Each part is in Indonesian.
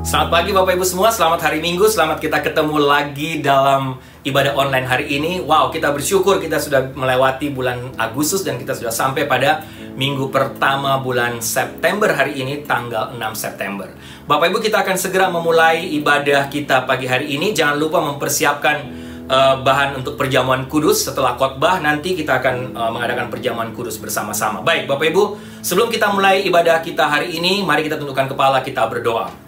Selamat pagi Bapak Ibu semua, selamat hari Minggu, selamat kita ketemu lagi dalam ibadah online hari ini. Wow, kita bersyukur kita sudah melewati bulan Agustus dan kita sudah sampai pada minggu pertama bulan September hari ini, tanggal 6 September. Bapak Ibu, kita akan segera memulai ibadah kita pagi hari ini. Jangan lupa mempersiapkan bahan untuk perjamuan kudus. Setelah khotbah nanti kita akan mengadakan perjamuan kudus bersama-sama. Baik Bapak Ibu, sebelum kita mulai ibadah kita hari ini, mari kita tundukkan kepala, kita berdoa.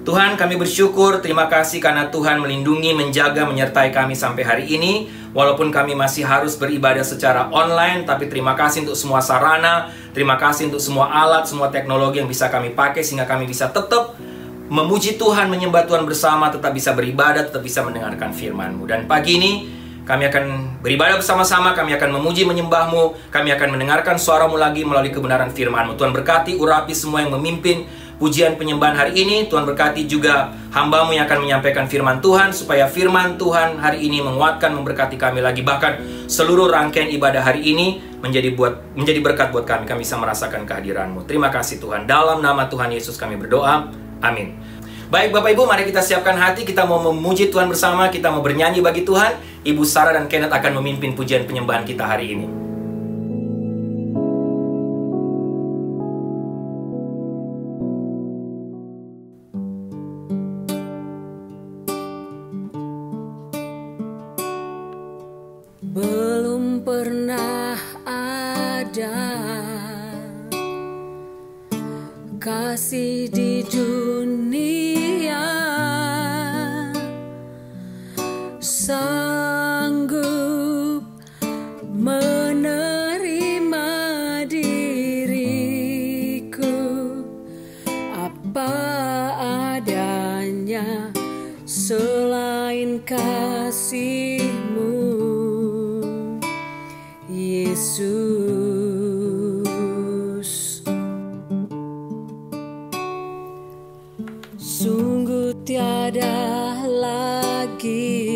Tuhan, kami bersyukur, terima kasih karena Tuhan melindungi, menjaga, menyertai kami sampai hari ini. Walaupun kami masih harus beribadah secara online, tapi terima kasih untuk semua sarana, terima kasih untuk semua alat, semua teknologi yang bisa kami pakai, sehingga kami bisa tetap memuji Tuhan, menyembah Tuhan bersama, tetap bisa beribadah, tetap bisa mendengarkan firman-Mu. Dan pagi ini, kami akan beribadah bersama-sama, kami akan memuji, menyembah-Mu, kami akan mendengarkan suara-Mu lagi melalui kebenaran firman-Mu. Tuhan berkati, urapi semua yang memimpin pujian penyembahan hari ini. Tuhan berkati juga hamba-Mu yang akan menyampaikan firman Tuhan, supaya firman Tuhan hari ini menguatkan, memberkati kami lagi. Bahkan seluruh rangkaian ibadah hari ini menjadi berkat buat kami. Kami bisa merasakan kehadiran-Mu. Terima kasih Tuhan. Dalam nama Tuhan Yesus kami berdoa. Amin. Baik Bapak Ibu, mari kita siapkan hati. Kita mau memuji Tuhan bersama. Kita mau bernyanyi bagi Tuhan. Ibu Sarah dan Kenneth akan memimpin pujian penyembahan kita hari ini. Belum pernah ada kasih di dunia sanggup menerima diriku apa adanya selain kasih-Mu, Yesus. Sungguh tiada lagi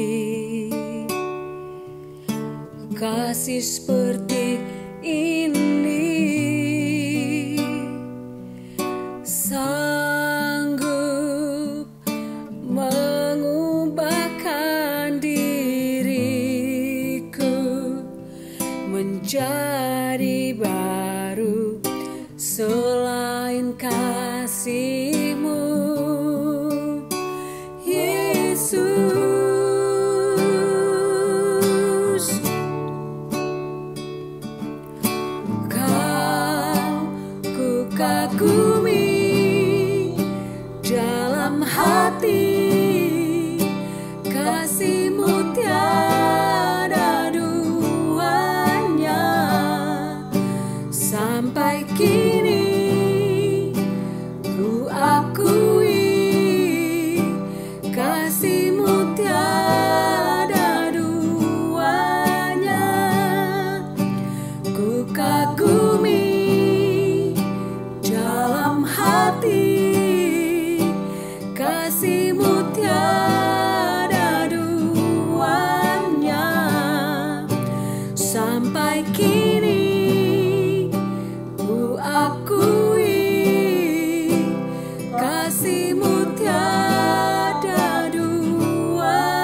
kasih seperti ini, sanggup mengubahkan diriku menjadi baru selain kasih-Mu, Yesus. Kau ku kagumi dalam hati, kasih-Mu tiada duanya. Sampai kini ku akui kasih-Mu tiada duanya. Ku kagumi dalam hati, kasih-Mu tiada duanya. Sampai kini ku akui kasih-Mu tiada duanya.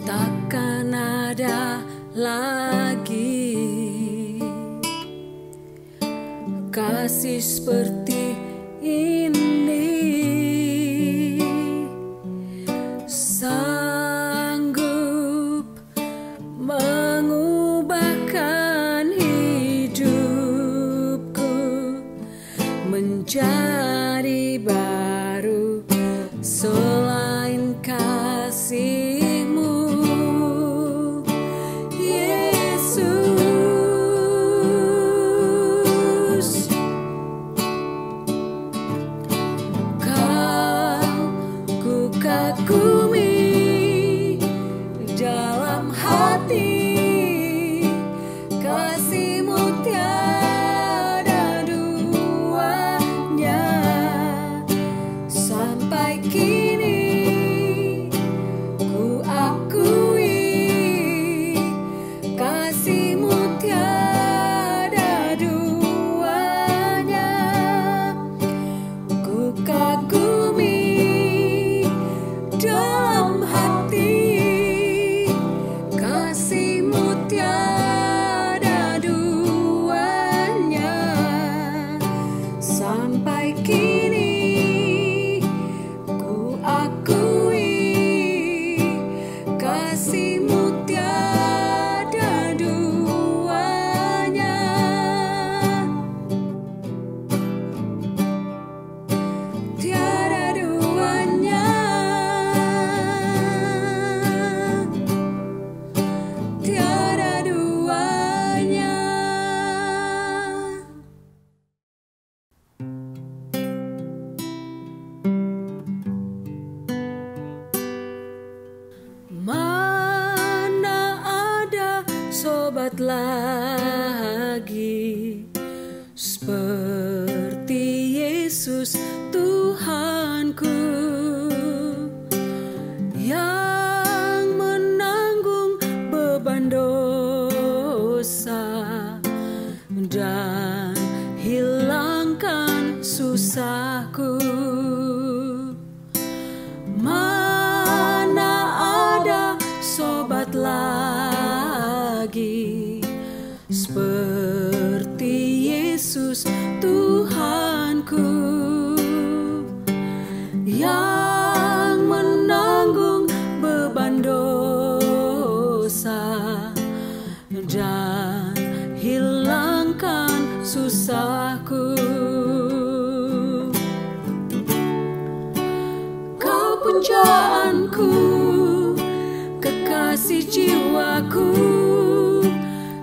Takkan ada lagi kasih seperti ini, sanggup mengubahkan hidupku menjadi baru selain kasih-Mu, Yesus. Kau ku kagumi dalam hati, kasih-Mu tiada duanya. Sampai kini Yesus Tuhanku, yang menanggung beban dosa dan hilangkan susahku. Mana ada sobat lagi seperti Yesus Tuhanku, yang menanggung beban dosa dan hilangkan susahku. Kau pujaanku, kekasih jiwaku,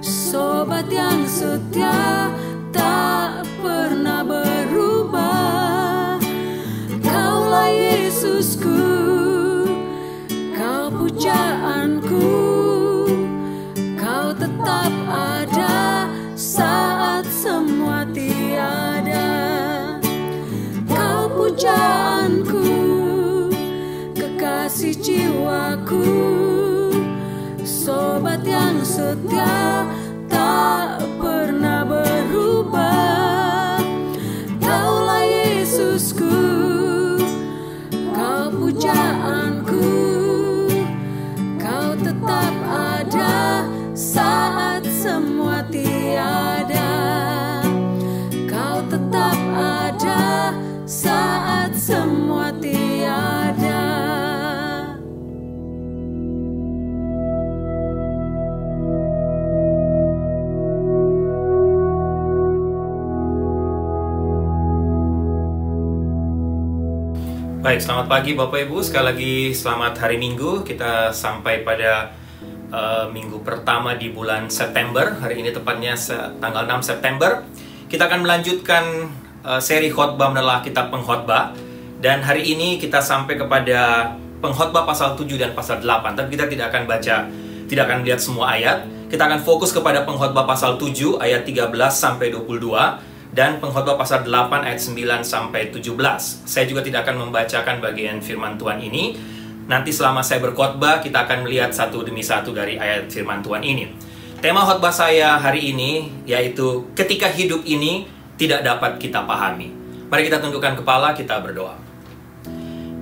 sobat yang setia tak pernah berubah. Kaulah Yesusku, kau pujaanku, kau tetap ada saat semua tiada. Kau pujaanku, kekasih jiwaku, sobat yang setia tak pernah berubah. Kaulah Yesusku, kau pujaanku, kau tetap ada saat semua tiada. Kau tetap ada saat semua tiada. Baik, selamat pagi Bapak Ibu. Sekali lagi selamat hari Minggu. Kita sampai pada minggu pertama di bulan September. Hari ini tepatnya tanggal 6 September. Kita akan melanjutkan seri khotbah menelah kitab Pengkhotbah. Dan hari ini kita sampai kepada Pengkhotbah pasal 7 dan pasal 8. Tapi kita tidak akan baca, tidak akan lihat semua ayat. Kita akan fokus kepada Pengkhotbah pasal 7 ayat 13 sampai 22. Dan Pengkhotbah pasal 8 ayat 9 sampai 17. Saya juga tidak akan membacakan bagian firman Tuhan ini. Nanti selama saya berkhotbah, kita akan melihat satu demi satu dari ayat firman Tuhan ini. Tema khotbah saya hari ini yaitu ketika hidup ini tidak dapat kita pahami. Mari kita tundukkan kepala, kita berdoa.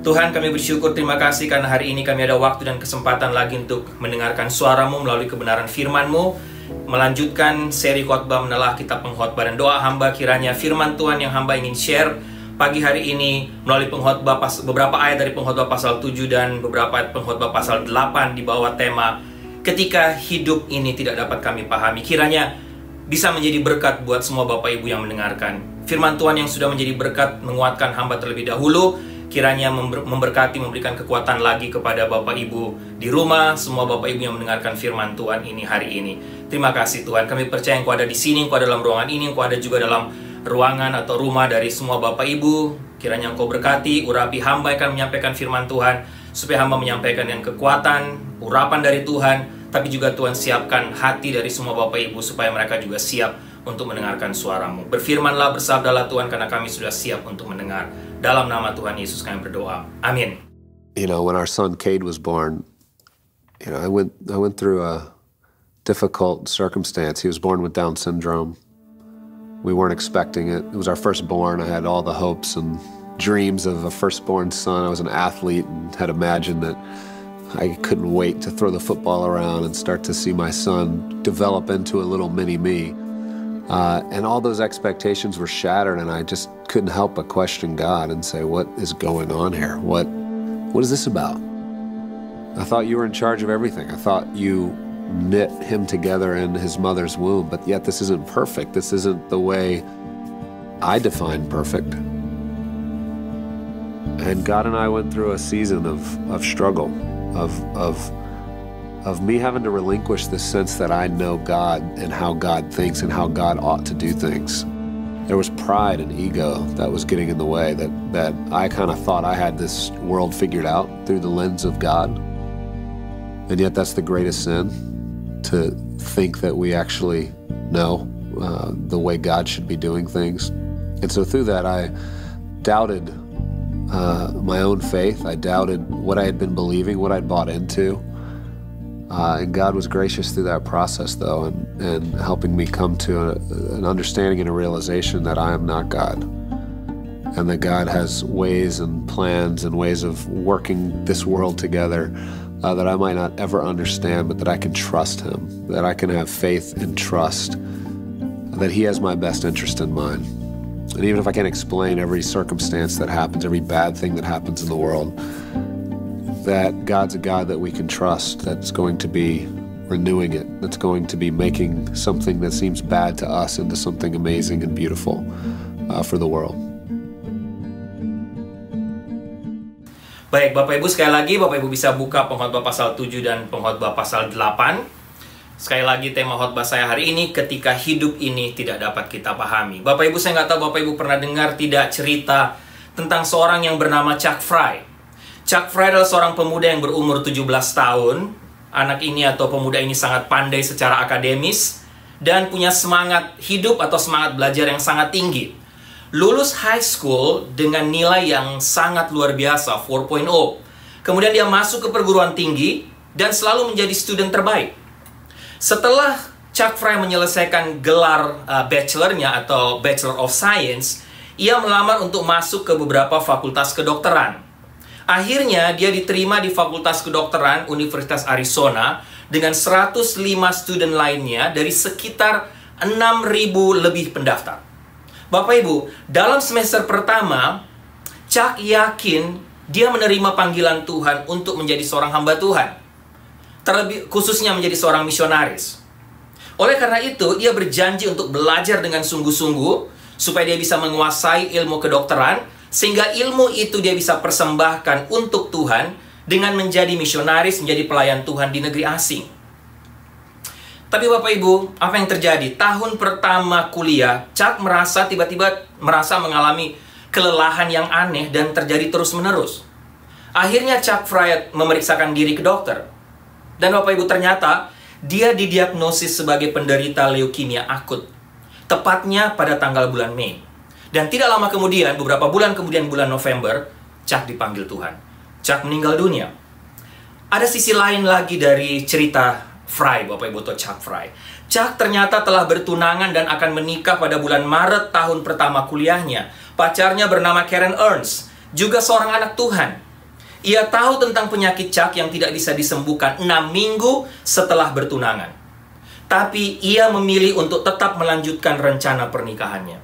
Tuhan, kami bersyukur, terima kasih karena hari ini kami ada waktu dan kesempatan lagi untuk mendengarkan suara-Mu melalui kebenaran firman-Mu. Melanjutkan seri khotbah menelah kitab Pengkhotbah, dan doa hamba kiranya firman Tuhan yang hamba ingin share pagi hari ini melalui pengkhotbah beberapa ayat dari Pengkhotbah pasal 7 dan beberapa ayat Pengkhotbah pasal 8 di bawah tema ketika hidup ini tidak dapat kami pahami, kiranya bisa menjadi berkat buat semua Bapak Ibu yang mendengarkan. Firman Tuhan yang sudah menjadi berkat menguatkan hamba terlebih dahulu, kiranya memberkati, memberikan kekuatan lagi kepada Bapak Ibu di rumah, semua Bapak Ibu yang mendengarkan firman Tuhan ini hari ini. Terima kasih Tuhan, kami percaya Engkau ada di sini, Engkau ada dalam ruangan ini, Engkau ada juga dalam ruangan atau rumah dari semua Bapak Ibu. Kiranya Engkau berkati, urapi hamba yang akan menyampaikan firman Tuhan, supaya hamba menyampaikan dengan kekuatan, urapan dari Tuhan, tapi juga Tuhan siapkan hati dari semua Bapak Ibu supaya mereka juga siap untuk mendengarkan suara-Mu. Berfirmanlah, bersabdalah Tuhan, karena kami sudah siap untuk mendengar. Dalam nama Tuhan Yesus kami berdoa. Amin. You know, when our son Cade was born, you know, I went through a difficult circumstance. He was born with Down syndrome. We weren't expecting it. It was our firstborn. I had all the hopes and dreams of a firstborn son. I was an athlete and had imagined that I couldn't wait to throw the football around and start to see my son develop into a little mini-me. And all those expectations were shattered, and I just couldn't help but question God and say, what is going on here? What is this about? I thought you were in charge of everything. I thought you knit him together in his mother's womb, but yet this isn't perfect. This isn't the way I define perfect. And God and I went through a season of struggle, of me having to relinquish the sense that I know God and how God thinks and how God ought to do things. There was pride and ego that was getting in the way, that I kind of thought I had this world figured out through the lens of God. And yet that's the greatest sin, to think that we actually know the way God should be doing things. And so through that, doubted my own faith. I doubted what I had been believing, what I'd bought into. And God was gracious through that process, though, and helping me come to an understanding and a realization that I am not God, and that God has ways and plans and ways of working this world together that I might not ever understand, but that I can trust Him, that I can have faith and trust that He has my best interest in mind. And even if I can't explain every circumstance that happens, every bad thing that happens in the world, that God's a God that we can trust, that's going to be renewing it, that's going to be making something that seems bad to us into something amazing and beautiful for the world. Baik, Bapak Ibu, sekali lagi Bapak Ibu bisa buka pengkhotbah pasal 7 dan pengkhotbah pasal 8. Sekali lagi tema khotbah saya hari ini, ketika hidup ini tidak dapat kita pahami. Bapak Ibu, saya nggak tahu Bapak Ibu pernah dengar tidak cerita tentang seorang yang bernama Chuck Fry. Chuck Fry adalah seorang pemuda yang berumur 17 tahun. Anak ini atau pemuda ini sangat pandai secara akademis dan punya semangat hidup atau semangat belajar yang sangat tinggi. Lulus high school dengan nilai yang sangat luar biasa, 4.0. Kemudian dia masuk ke perguruan tinggi dan selalu menjadi student terbaik. Setelah Chuck Fry menyelesaikan gelar bachelornya atau Bachelor of Science, ia melamar untuk masuk ke beberapa fakultas kedokteran. Akhirnya dia diterima di Fakultas Kedokteran Universitas Arizona dengan 105 student lainnya dari sekitar 6.000 lebih pendaftar. Bapak Ibu, dalam semester pertama, Chuck yakin dia menerima panggilan Tuhan untuk menjadi seorang hamba Tuhan. Terlebih khususnya menjadi seorang misionaris. Oleh karena itu, dia berjanji untuk belajar dengan sungguh-sungguh supaya dia bisa menguasai ilmu kedokteran, sehingga ilmu itu dia bisa persembahkan untuk Tuhan dengan menjadi misionaris, menjadi pelayan Tuhan di negeri asing. Tapi Bapak Ibu, apa yang terjadi? Tahun pertama kuliah, Chuck tiba-tiba merasa mengalami kelelahan yang aneh dan terjadi terus-menerus. Akhirnya Chuck Fry memeriksakan diri ke dokter. Dan Bapak Ibu, ternyata dia didiagnosis sebagai penderita leukemia akut. Tepatnya pada tanggal bulan Mei. Dan tidak lama kemudian, beberapa bulan kemudian, bulan November, Chuck dipanggil Tuhan. Chuck meninggal dunia. Ada sisi lain lagi dari cerita Fry, Bapak Ibu, atau Chuck Fry. Chuck ternyata telah bertunangan dan akan menikah pada bulan Maret tahun pertama kuliahnya. Pacarnya bernama Karen Ernst, juga seorang anak Tuhan. Ia tahu tentang penyakit Chuck yang tidak bisa disembuhkan 6 minggu setelah bertunangan. Tapi ia memilih untuk tetap melanjutkan rencana pernikahannya.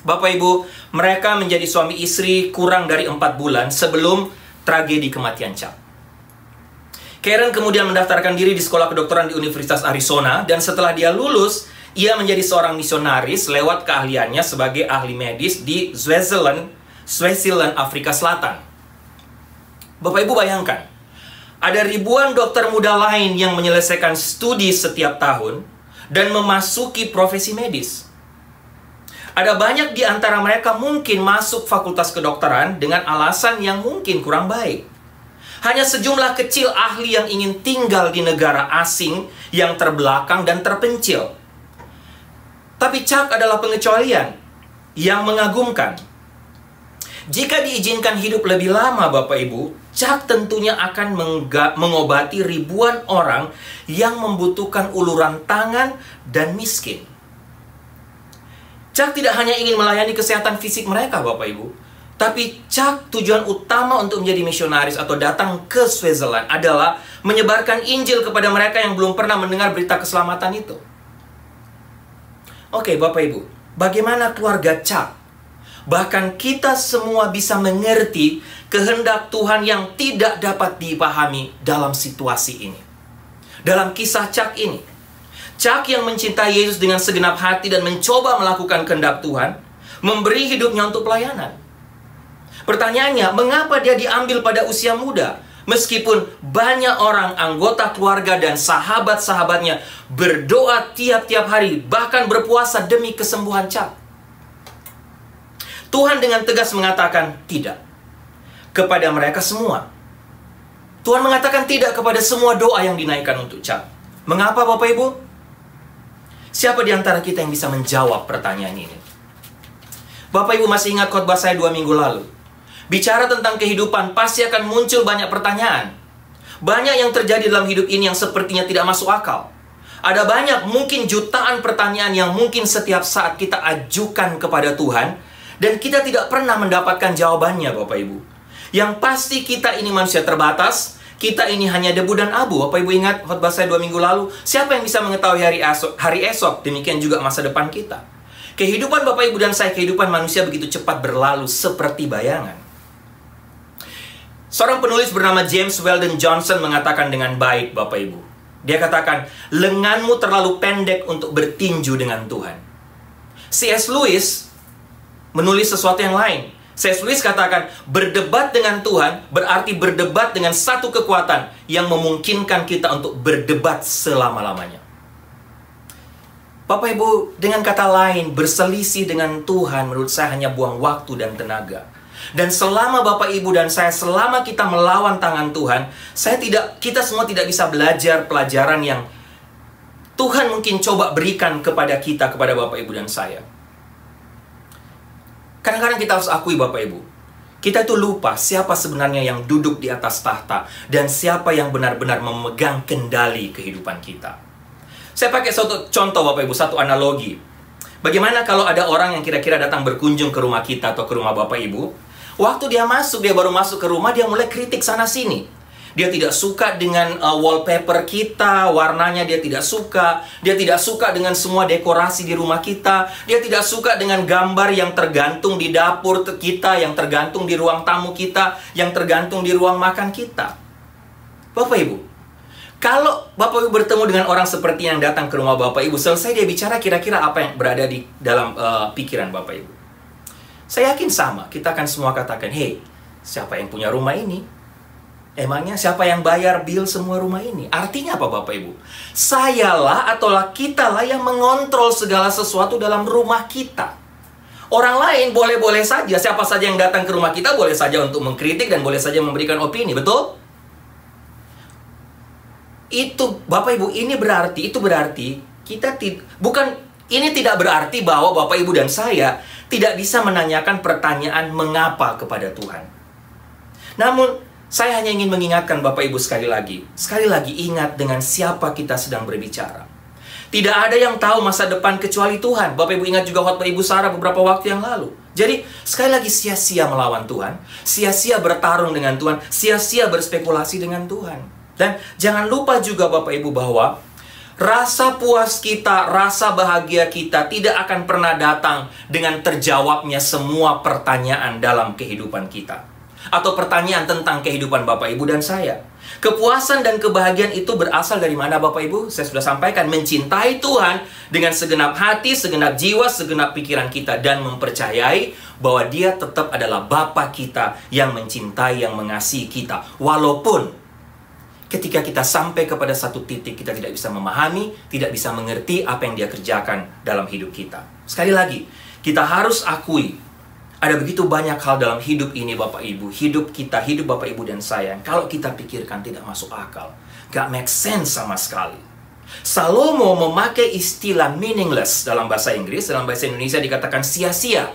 Bapak Ibu, mereka menjadi suami istri kurang dari 4 bulan sebelum tragedi kematian Chuck. Karen kemudian mendaftarkan diri di sekolah kedokteran di Universitas Arizona, dan setelah dia lulus, ia menjadi seorang misionaris lewat keahliannya sebagai ahli medis di Swaziland, Afrika Selatan. Bapak Ibu bayangkan, ada ribuan dokter muda lain yang menyelesaikan studi setiap tahun dan memasuki profesi medis. Ada banyak di antara mereka mungkin masuk fakultas kedokteran dengan alasan yang mungkin kurang baik. Hanya sejumlah kecil ahli yang ingin tinggal di negara asing yang terbelakang dan terpencil. Tapi Chuck adalah pengecualian yang mengagumkan. Jika diizinkan hidup lebih lama, Bapak Ibu, Chuck tentunya akan mengobati ribuan orang yang membutuhkan uluran tangan dan miskin. Chuck tidak hanya ingin melayani kesehatan fisik mereka, Bapak Ibu, tapi Chuck tujuan utama untuk menjadi misionaris atau datang ke Swaziland adalah menyebarkan Injil kepada mereka yang belum pernah mendengar berita keselamatan itu. Oke, Bapak Ibu, bagaimana keluarga Chuck? Bahkan kita semua bisa mengerti kehendak Tuhan yang tidak dapat dipahami dalam situasi ini. Dalam kisah Chuck ini, Chuck yang mencintai Yesus dengan segenap hati dan mencoba melakukan kehendak Tuhan, memberi hidupnya untuk pelayanan. Pertanyaannya, mengapa dia diambil pada usia muda? Meskipun banyak orang, anggota keluarga dan sahabat-sahabatnya berdoa tiap-tiap hari, bahkan berpuasa demi kesembuhan Chuck. Tuhan dengan tegas mengatakan tidak kepada mereka semua. Tuhan mengatakan tidak kepada semua doa yang dinaikkan untuk Chuck. Mengapa, Bapak Ibu? Siapa di antara kita yang bisa menjawab pertanyaan ini? Bapak Ibu masih ingat khotbah saya 2 minggu lalu? Bicara tentang kehidupan, pasti akan muncul banyak pertanyaan. Banyak yang terjadi dalam hidup ini yang sepertinya tidak masuk akal. Ada banyak, mungkin jutaan pertanyaan yang mungkin setiap saat kita ajukan kepada Tuhan, dan kita tidak pernah mendapatkan jawabannya, Bapak Ibu. Yang pasti kita ini manusia terbatas, kita ini hanya debu dan abu. Bapak Ibu ingat khotbah saya 2 minggu lalu? Siapa yang bisa mengetahui hari esok? Demikian juga masa depan kita. Kehidupan Bapak Ibu dan saya, kehidupan manusia begitu cepat berlalu seperti bayangan. Seorang penulis bernama James Weldon Johnson mengatakan dengan baik, Bapak Ibu. Dia katakan, lenganmu terlalu pendek untuk bertinju dengan Tuhan. C.S. Lewis menulis sesuatu yang lain. C.S. Lewis katakan, berdebat dengan Tuhan berarti berdebat dengan satu kekuatan yang memungkinkan kita untuk berdebat selama-lamanya. Bapak Ibu, dengan kata lain, berselisih dengan Tuhan menurut saya hanya buang waktu dan tenaga. Dan selama Bapak Ibu dan saya, selama kita melawan tangan Tuhan, kita semua tidak bisa belajar pelajaran yang Tuhan mungkin coba berikan kepada kita, kepada Bapak Ibu dan saya. Kadang-kadang kita harus akui, Bapak Ibu, kita itu lupa siapa sebenarnya yang duduk di atas tahta dan siapa yang benar-benar memegang kendali kehidupan kita. Saya pakai satu contoh, Bapak Ibu, satu analogi. Bagaimana kalau ada orang yang kira-kira datang berkunjung ke rumah kita atau ke rumah Bapak Ibu? Waktu dia baru masuk ke rumah, dia mulai kritik sana-sini. Dia tidak suka dengan wallpaper kita, warnanya dia tidak suka. Dia tidak suka dengan semua dekorasi di rumah kita. Dia tidak suka dengan gambar yang tergantung di dapur kita, yang tergantung di ruang tamu kita, yang tergantung di ruang makan kita. Bapak Ibu, kalau Bapak Ibu bertemu dengan orang seperti yang datang ke rumah Bapak Ibu, selesai dia bicara, kira-kira apa yang berada di dalam pikiran Bapak Ibu? Saya yakin sama, kita akan semua katakan, hey, siapa yang punya rumah ini? Emangnya siapa yang bayar bil semua rumah ini? Artinya apa, Bapak Ibu? Sayalah atau kitalah yang mengontrol segala sesuatu dalam rumah kita. Orang lain boleh-boleh saja, siapa saja yang datang ke rumah kita boleh saja untuk mengkritik dan boleh saja memberikan opini, betul? Itu, Bapak Ibu, itu berarti kita ini tidak berarti bahwa Bapak Ibu dan saya tidak bisa menanyakan pertanyaan mengapa kepada Tuhan. Namun, saya hanya ingin mengingatkan Bapak Ibu sekali lagi ingat dengan siapa kita sedang berbicara. Tidak ada yang tahu masa depan kecuali Tuhan. Bapak Ibu ingat juga khotbah Ibu Sarah beberapa waktu yang lalu. Jadi, sekali lagi sia-sia melawan Tuhan, sia-sia bertarung dengan Tuhan, sia-sia berspekulasi dengan Tuhan. Dan jangan lupa juga Bapak Ibu bahwa rasa puas kita, rasa bahagia kita tidak akan pernah datang dengan terjawabnya semua pertanyaan dalam kehidupan kita. Atau pertanyaan tentang kehidupan Bapak Ibu dan saya. Kepuasan dan kebahagiaan itu berasal dari mana Bapak Ibu? Saya sudah sampaikan, mencintai Tuhan dengan segenap hati, segenap jiwa, segenap pikiran kita. Dan mempercayai bahwa Dia tetap adalah Bapa kita yang mencintai, yang mengasihi kita. Walaupun ketika kita sampai kepada satu titik, kita tidak bisa memahami, tidak bisa mengerti apa yang Dia kerjakan dalam hidup kita. Sekali lagi, kita harus akui, ada begitu banyak hal dalam hidup ini Bapak Ibu. Hidup kita, hidup Bapak Ibu dan saya, kalau kita pikirkan tidak masuk akal. Gak make sense sama sekali. Salomo memakai istilah meaningless dalam bahasa Inggris, dalam bahasa Indonesia dikatakan sia-sia.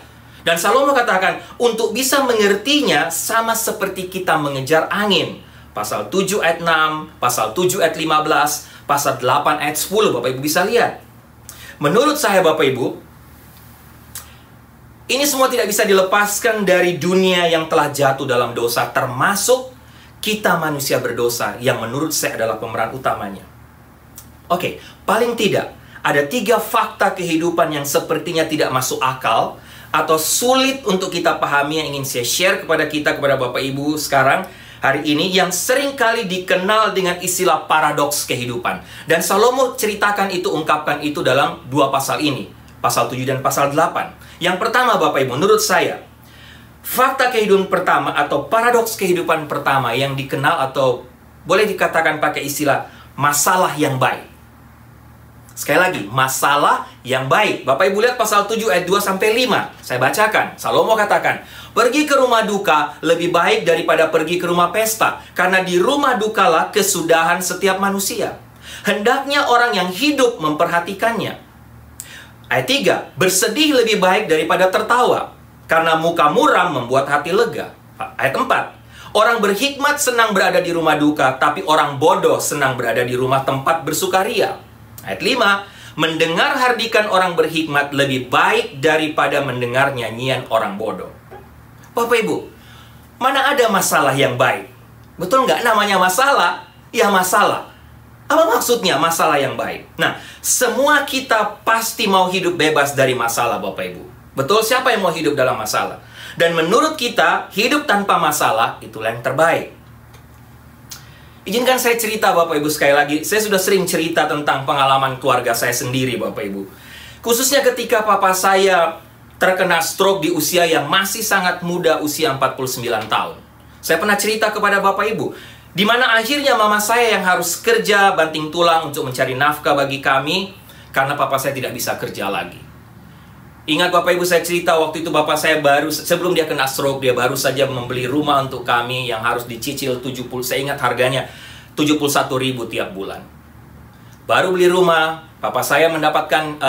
Dan Salomo katakan, untuk bisa mengertinya sama seperti kita mengejar angin. Pasal 7 ayat 6, pasal 7 ayat 15, pasal 8 ayat 10, Bapak Ibu bisa lihat. Menurut saya Bapak Ibu, ini semua tidak bisa dilepaskan dari dunia yang telah jatuh dalam dosa, termasuk kita manusia berdosa yang menurut saya adalah pemeran utamanya. Oke, paling tidak ada 3 fakta kehidupan yang sepertinya tidak masuk akal atau sulit untuk kita pahami yang ingin saya share kepada kita, kepada Bapak Ibu sekarang hari ini, yang sering kali dikenal dengan istilah paradoks kehidupan. Dan Salomo ceritakan itu, ungkapkan itu dalam 2 pasal ini, pasal 7 dan pasal 8. Yang pertama Bapak Ibu, menurut saya fakta kehidupan pertama atau paradoks kehidupan pertama yang dikenal atau boleh dikatakan pakai istilah masalah yang baik. Sekali lagi, masalah yang baik. Bapak Ibu lihat pasal 7 ayat 2-5. Saya bacakan. Salomo katakan, pergi ke rumah duka lebih baik daripada pergi ke rumah pesta, karena di rumah dukalah kesudahan setiap manusia. Hendaknya orang yang hidup memperhatikannya. Ayat 3, bersedih lebih baik daripada tertawa. karena muka muram membuat hati lega. Ayat 4. Orang berhikmat senang berada di rumah duka, tapi orang bodoh senang berada di rumah tempat bersukaria. Ayat 5. Mendengar hardikan orang berhikmat lebih baik daripada mendengar nyanyian orang bodoh. Bapak Ibu, mana ada masalah yang baik? Betul nggak? Namanya masalah, ya masalah. Apa maksudnya masalah yang baik? Nah, semua kita pasti mau hidup bebas dari masalah, Bapak Ibu. Betul, siapa yang mau hidup dalam masalah? Dan menurut kita, hidup tanpa masalah itulah yang terbaik. Izinkan saya cerita, Bapak Ibu, sekali lagi. Saya sudah sering cerita tentang pengalaman keluarga saya sendiri, Bapak Ibu. Khususnya ketika papa saya terkena stroke di usia yang masih sangat muda, usia 49 tahun. Saya pernah cerita kepada Bapak Ibu, di mana akhirnya mama saya yang harus kerja banting tulang untuk mencari nafkah bagi kami, karena papa saya tidak bisa kerja lagi. Ingat Bapak Ibu, saya cerita waktu itu bapak saya sebelum dia kena stroke, dia baru saja membeli rumah untuk kami yang harus dicicil 70, saya ingat harganya 71.000 tiap bulan. Baru beli rumah, papa saya mendapatkan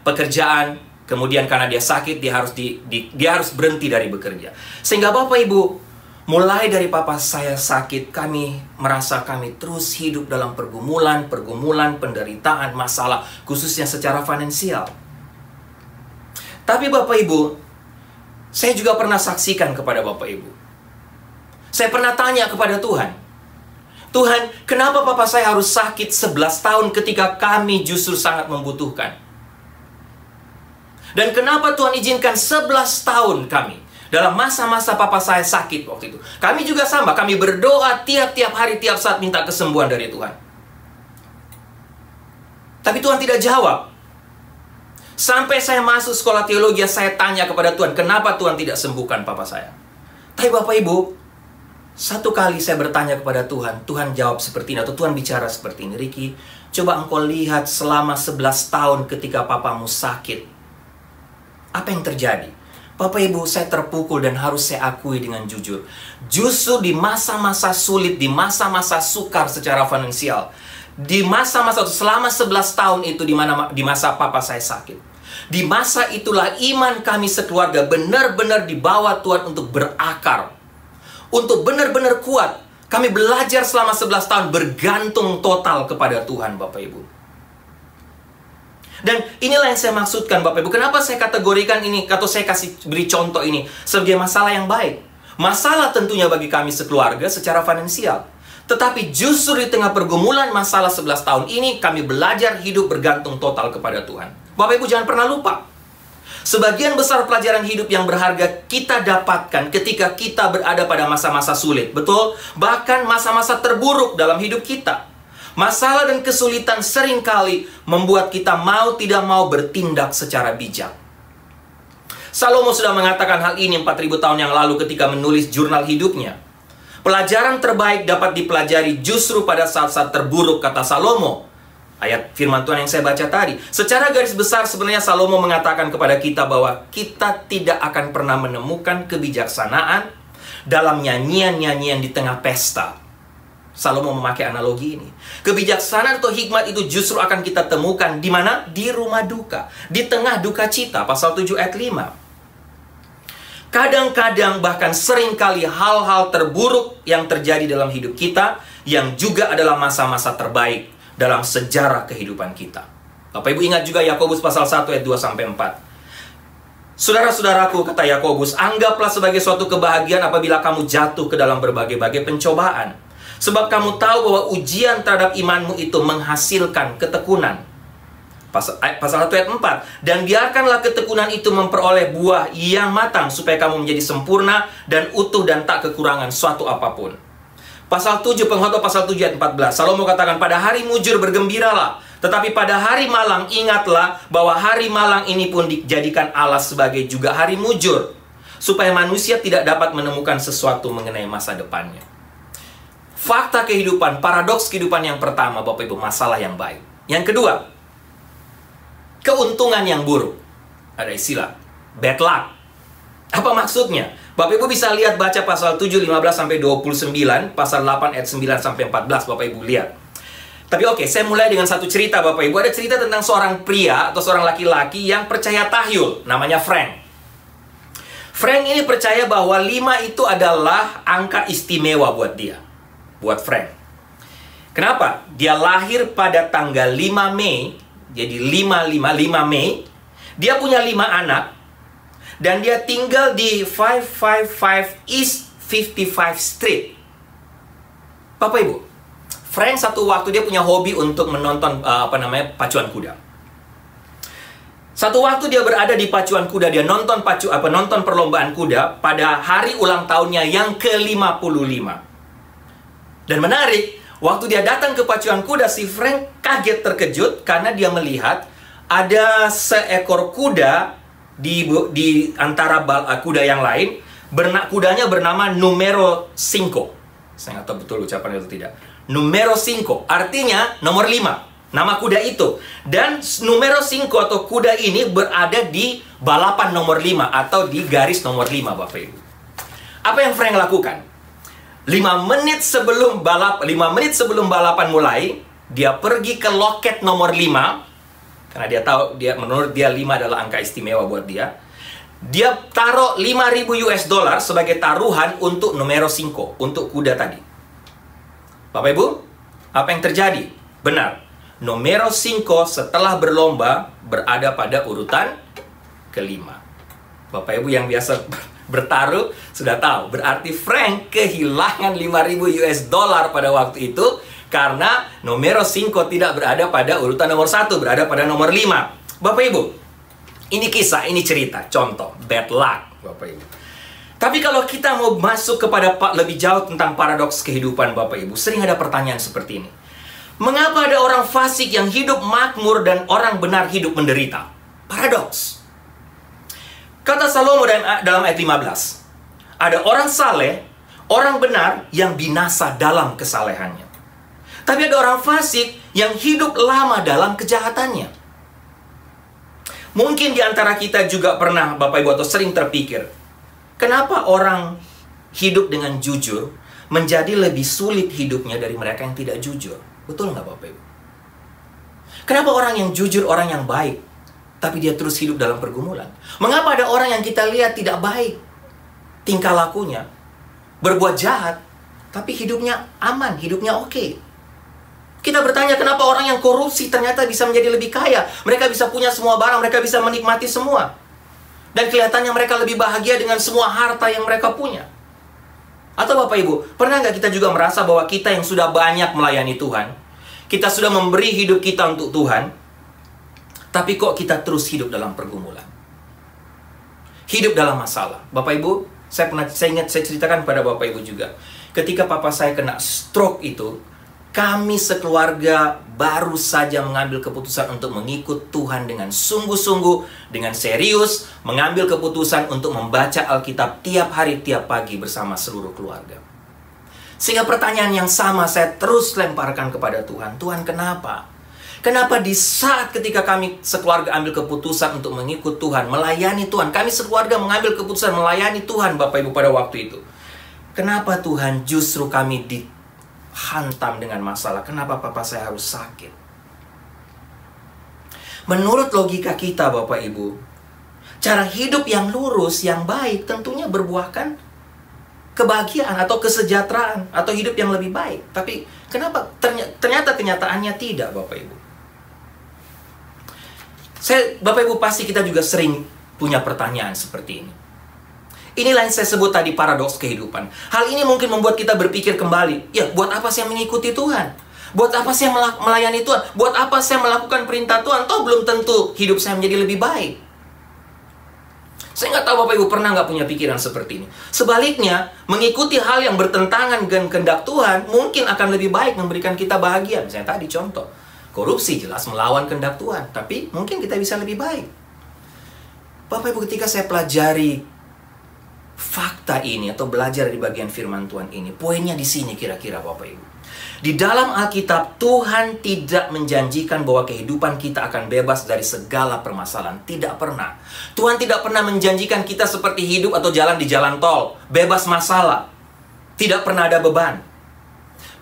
pekerjaan, kemudian karena dia sakit, dia harus berhenti dari bekerja. Sehingga Bapak Ibu, mulai dari papa saya sakit, kami merasa kami terus hidup dalam pergumulan, penderitaan, masalah, khususnya secara finansial. Tapi Bapak Ibu, saya juga pernah saksikan kepada Bapak Ibu. Saya pernah tanya kepada Tuhan, Tuhan, kenapa papa saya harus sakit 11 tahun ketika kami justru sangat membutuhkan? Dan kenapa Tuhan izinkan 11 tahun kami dalam masa-masa papa saya sakit waktu itu? Kami juga sama, kami berdoa tiap-tiap hari, tiap saat minta kesembuhan dari Tuhan. Tapi Tuhan tidak jawab. Sampai saya masuk sekolah teologi, saya tanya kepada Tuhan, kenapa Tuhan tidak sembuhkan papa saya? Tapi Bapak Ibu, satu kali saya bertanya kepada Tuhan, Tuhan jawab seperti ini, atau Tuhan bicara seperti ini, Ricky, coba engkau lihat selama 11 tahun ketika papamu sakit, apa yang terjadi? Bapak Ibu, saya terpukul dan harus saya akui dengan jujur. Justru di masa-masa sulit, di masa-masa sukar secara finansial, di masa-masa selama 11 tahun itu di masa papa saya sakit, di masa itulah iman kami sekeluarga benar-benar dibawa Tuhan untuk berakar, untuk benar-benar kuat. Kami belajar selama 11 tahun bergantung total kepada Tuhan, Bapak Ibu. Dan inilah yang saya maksudkan, Bapak Ibu. Kenapa saya kategorikan ini, atau saya beri contoh ini sebagai masalah yang baik? Masalah tentunya bagi kami sekeluarga secara finansial. Tetapi justru di tengah pergumulan masalah 11 tahun ini, kami belajar hidup bergantung total kepada Tuhan. Bapak Ibu jangan pernah lupa, sebagian besar pelajaran hidup yang berharga kita dapatkan ketika kita berada pada masa-masa sulit. Betul? Bahkan masa-masa terburuk dalam hidup kita. Masalah dan kesulitan seringkali membuat kita mau tidak mau bertindak secara bijak. Salomo sudah mengatakan hal ini 4.000 tahun yang lalu ketika menulis jurnal hidupnya. Pelajaran terbaik dapat dipelajari justru pada saat-saat terburuk, kata Salomo. Ayat firman Tuhan yang saya baca tadi. Secara garis besar sebenarnya Salomo mengatakan kepada kita bahwa kita tidak akan pernah menemukan kebijaksanaan dalam nyanyian-nyanyian di tengah pesta. Salomo memakai analogi ini. Kebijaksanaan atau hikmat itu justru akan kita temukan di mana? Di rumah duka, di tengah duka cita. Pasal 7 ayat 5. Kadang-kadang bahkan seringkali hal-hal terburuk yang terjadi dalam hidup kita yang juga adalah masa-masa terbaik dalam sejarah kehidupan kita. Bapak Ibu ingat juga Yakobus pasal 1 ayat 2-4. Saudara-saudaraku, kata Yakobus, anggaplah sebagai suatu kebahagiaan apabila kamu jatuh ke dalam berbagai-bagai pencobaan. Sebab kamu tahu bahwa ujian terhadap imanmu itu menghasilkan ketekunan. Pasal 1 ayat 4. Dan biarkanlah ketekunan itu memperoleh buah yang matang, supaya kamu menjadi sempurna dan utuh dan tak kekurangan suatu apapun. Pasal 7, pengkhotbah pasal 7 ayat 14. Salomo katakan, pada hari mujur bergembiralah, tetapi pada hari malang ingatlah bahwa hari malang ini pun dijadikan Allah sebagai juga hari mujur, supaya manusia tidak dapat menemukan sesuatu mengenai masa depannya. Fakta kehidupan, paradoks kehidupan yang pertama, Bapak Ibu, masalah yang baik. Yang kedua, keuntungan yang buruk. Ada istilah bad luck. Apa maksudnya? Bapak Ibu bisa lihat, baca pasal 7, 15-29, pasal 8 ayat 9-14, Bapak Ibu lihat. Tapi oke, saya mulai dengan satu cerita, Bapak Ibu. Ada cerita tentang seorang pria atau seorang laki-laki yang percaya tahyul, namanya Frank. Frank ini percaya bahwa 5 itu adalah angka istimewa buat dia. Buat Frank. Kenapa? Dia lahir pada tanggal 5 Mei. Jadi 5 Mei. Dia punya 5 anak. Dan dia tinggal di 555 East 55 Street. Bapak Ibu, Frank satu waktu dia punya hobi untuk menonton pacuan kuda. Satu waktu dia berada di pacuan kuda, dia nonton perlombaan kuda pada hari ulang tahunnya yang ke-55. Dan menarik, waktu dia datang ke pacuan kuda, si Frank kaget terkejut karena dia melihat ada seekor kuda di antara kuda yang lain. Kudanya bernama Numero 5. Saya nggak tahu betul ucapannya itu tidak. Numero 5 artinya nomor 5. Nama kuda itu. Dan Numero 5 atau kuda ini berada di balapan nomor 5 atau di garis nomor 5, Bapak Ibu. Apa yang Frank lakukan? 5 menit sebelum balapan mulai, dia pergi ke loket nomor 5 karena dia tahu menurut dia 5 adalah angka istimewa buat dia. Dia taruh $5.000 sebagai taruhan untuk Numero 5, untuk kuda tadi. Bapak Ibu, apa yang terjadi? Benar. Numero 5 setelah berlomba berada pada urutan ke-5. Bapak Ibu yang biasa bertaruh sudah tahu. Berarti Frank kehilangan $5.000 pada waktu itu karena Numero 5 tidak berada pada urutan nomor 1, berada pada nomor 5. Bapak Ibu, ini kisah, ini cerita, contoh, bad luck, Bapak Ibu. Tapi kalau kita mau masuk kepada lebih jauh tentang paradoks kehidupan, Bapak Ibu, sering ada pertanyaan seperti ini. Mengapa ada orang fasik yang hidup makmur dan orang benar hidup menderita? Paradoks. Kata Salomo dalam ayat 15. Ada orang saleh, orang benar yang binasa dalam kesalehannya. Tapi ada orang fasik yang hidup lama dalam kejahatannya. Mungkin di antara kita juga pernah, Bapak Ibu, atau sering terpikir, kenapa orang hidup dengan jujur menjadi lebih sulit hidupnya dari mereka yang tidak jujur? Betul nggak, Bapak Ibu? Kenapa orang yang jujur, orang yang baik, tapi dia terus hidup dalam pergumulan? Mengapa ada orang yang kita lihat tidak baik tingkah lakunya, berbuat jahat, tapi hidupnya aman, hidupnya oke? Kita bertanya, kenapa orang yang korupsi ternyata bisa menjadi lebih kaya? Mereka bisa punya semua barang, mereka bisa menikmati semua. Dan kelihatannya mereka lebih bahagia dengan semua harta yang mereka punya. Atau Bapak Ibu, pernah nggak kita juga merasa bahwa kita yang sudah banyak melayani Tuhan, kita sudah memberi hidup kita untuk Tuhan, tapi kok kita terus hidup dalam pergumulan, hidup dalam masalah? Bapak Ibu, saya ceritakan pada Bapak Ibu juga, ketika papa saya kena stroke itu, kami sekeluarga baru saja mengambil keputusan untuk mengikut Tuhan dengan sungguh-sungguh, dengan serius, mengambil keputusan untuk membaca Alkitab tiap hari, tiap pagi bersama seluruh keluarga. Sehingga pertanyaan yang sama saya terus lemparkan kepada Tuhan. Tuhan, kenapa? Kenapa di saat ketika kami sekeluarga ambil keputusan untuk mengikut Tuhan, melayani Tuhan, kami sekeluarga mengambil keputusan melayani Tuhan, Bapak Ibu, pada waktu itu, kenapa Tuhan justru kami hantam dengan masalah? Kenapa papa saya harus sakit? Menurut logika kita, Bapak Ibu, cara hidup yang lurus, yang baik, tentunya berbuahkan kebahagiaan atau kesejahteraan atau hidup yang lebih baik. Tapi kenapa ternyata kenyataannya tidak, Bapak Ibu? Bapak Ibu, pasti kita juga sering punya pertanyaan seperti ini. Inilah yang saya sebut tadi paradoks kehidupan. Hal ini mungkin membuat kita berpikir kembali, ya, buat apa saya mengikuti Tuhan? Buat apa saya melayani Tuhan? Buat apa saya melakukan perintah Tuhan? Toh belum tentu hidup saya menjadi lebih baik. Saya nggak tahu Bapak Ibu pernah nggak punya pikiran seperti ini. Sebaliknya, mengikuti hal yang bertentangan dengan kehendak Tuhan mungkin akan lebih baik, memberikan kita bahagia. Misalnya tadi contoh, korupsi jelas melawan kehendak Tuhan, tapi mungkin kita bisa lebih baik. Bapak Ibu, ketika saya pelajari fakta ini atau belajar di bagian firman Tuhan ini, poinnya di sini kira-kira, Bapak Ibu. Di dalam Alkitab, Tuhan tidak menjanjikan bahwa kehidupan kita akan bebas dari segala permasalahan. Tidak pernah. Tuhan tidak pernah menjanjikan kita seperti hidup atau jalan di jalan tol, bebas masalah. Tidak pernah ada beban.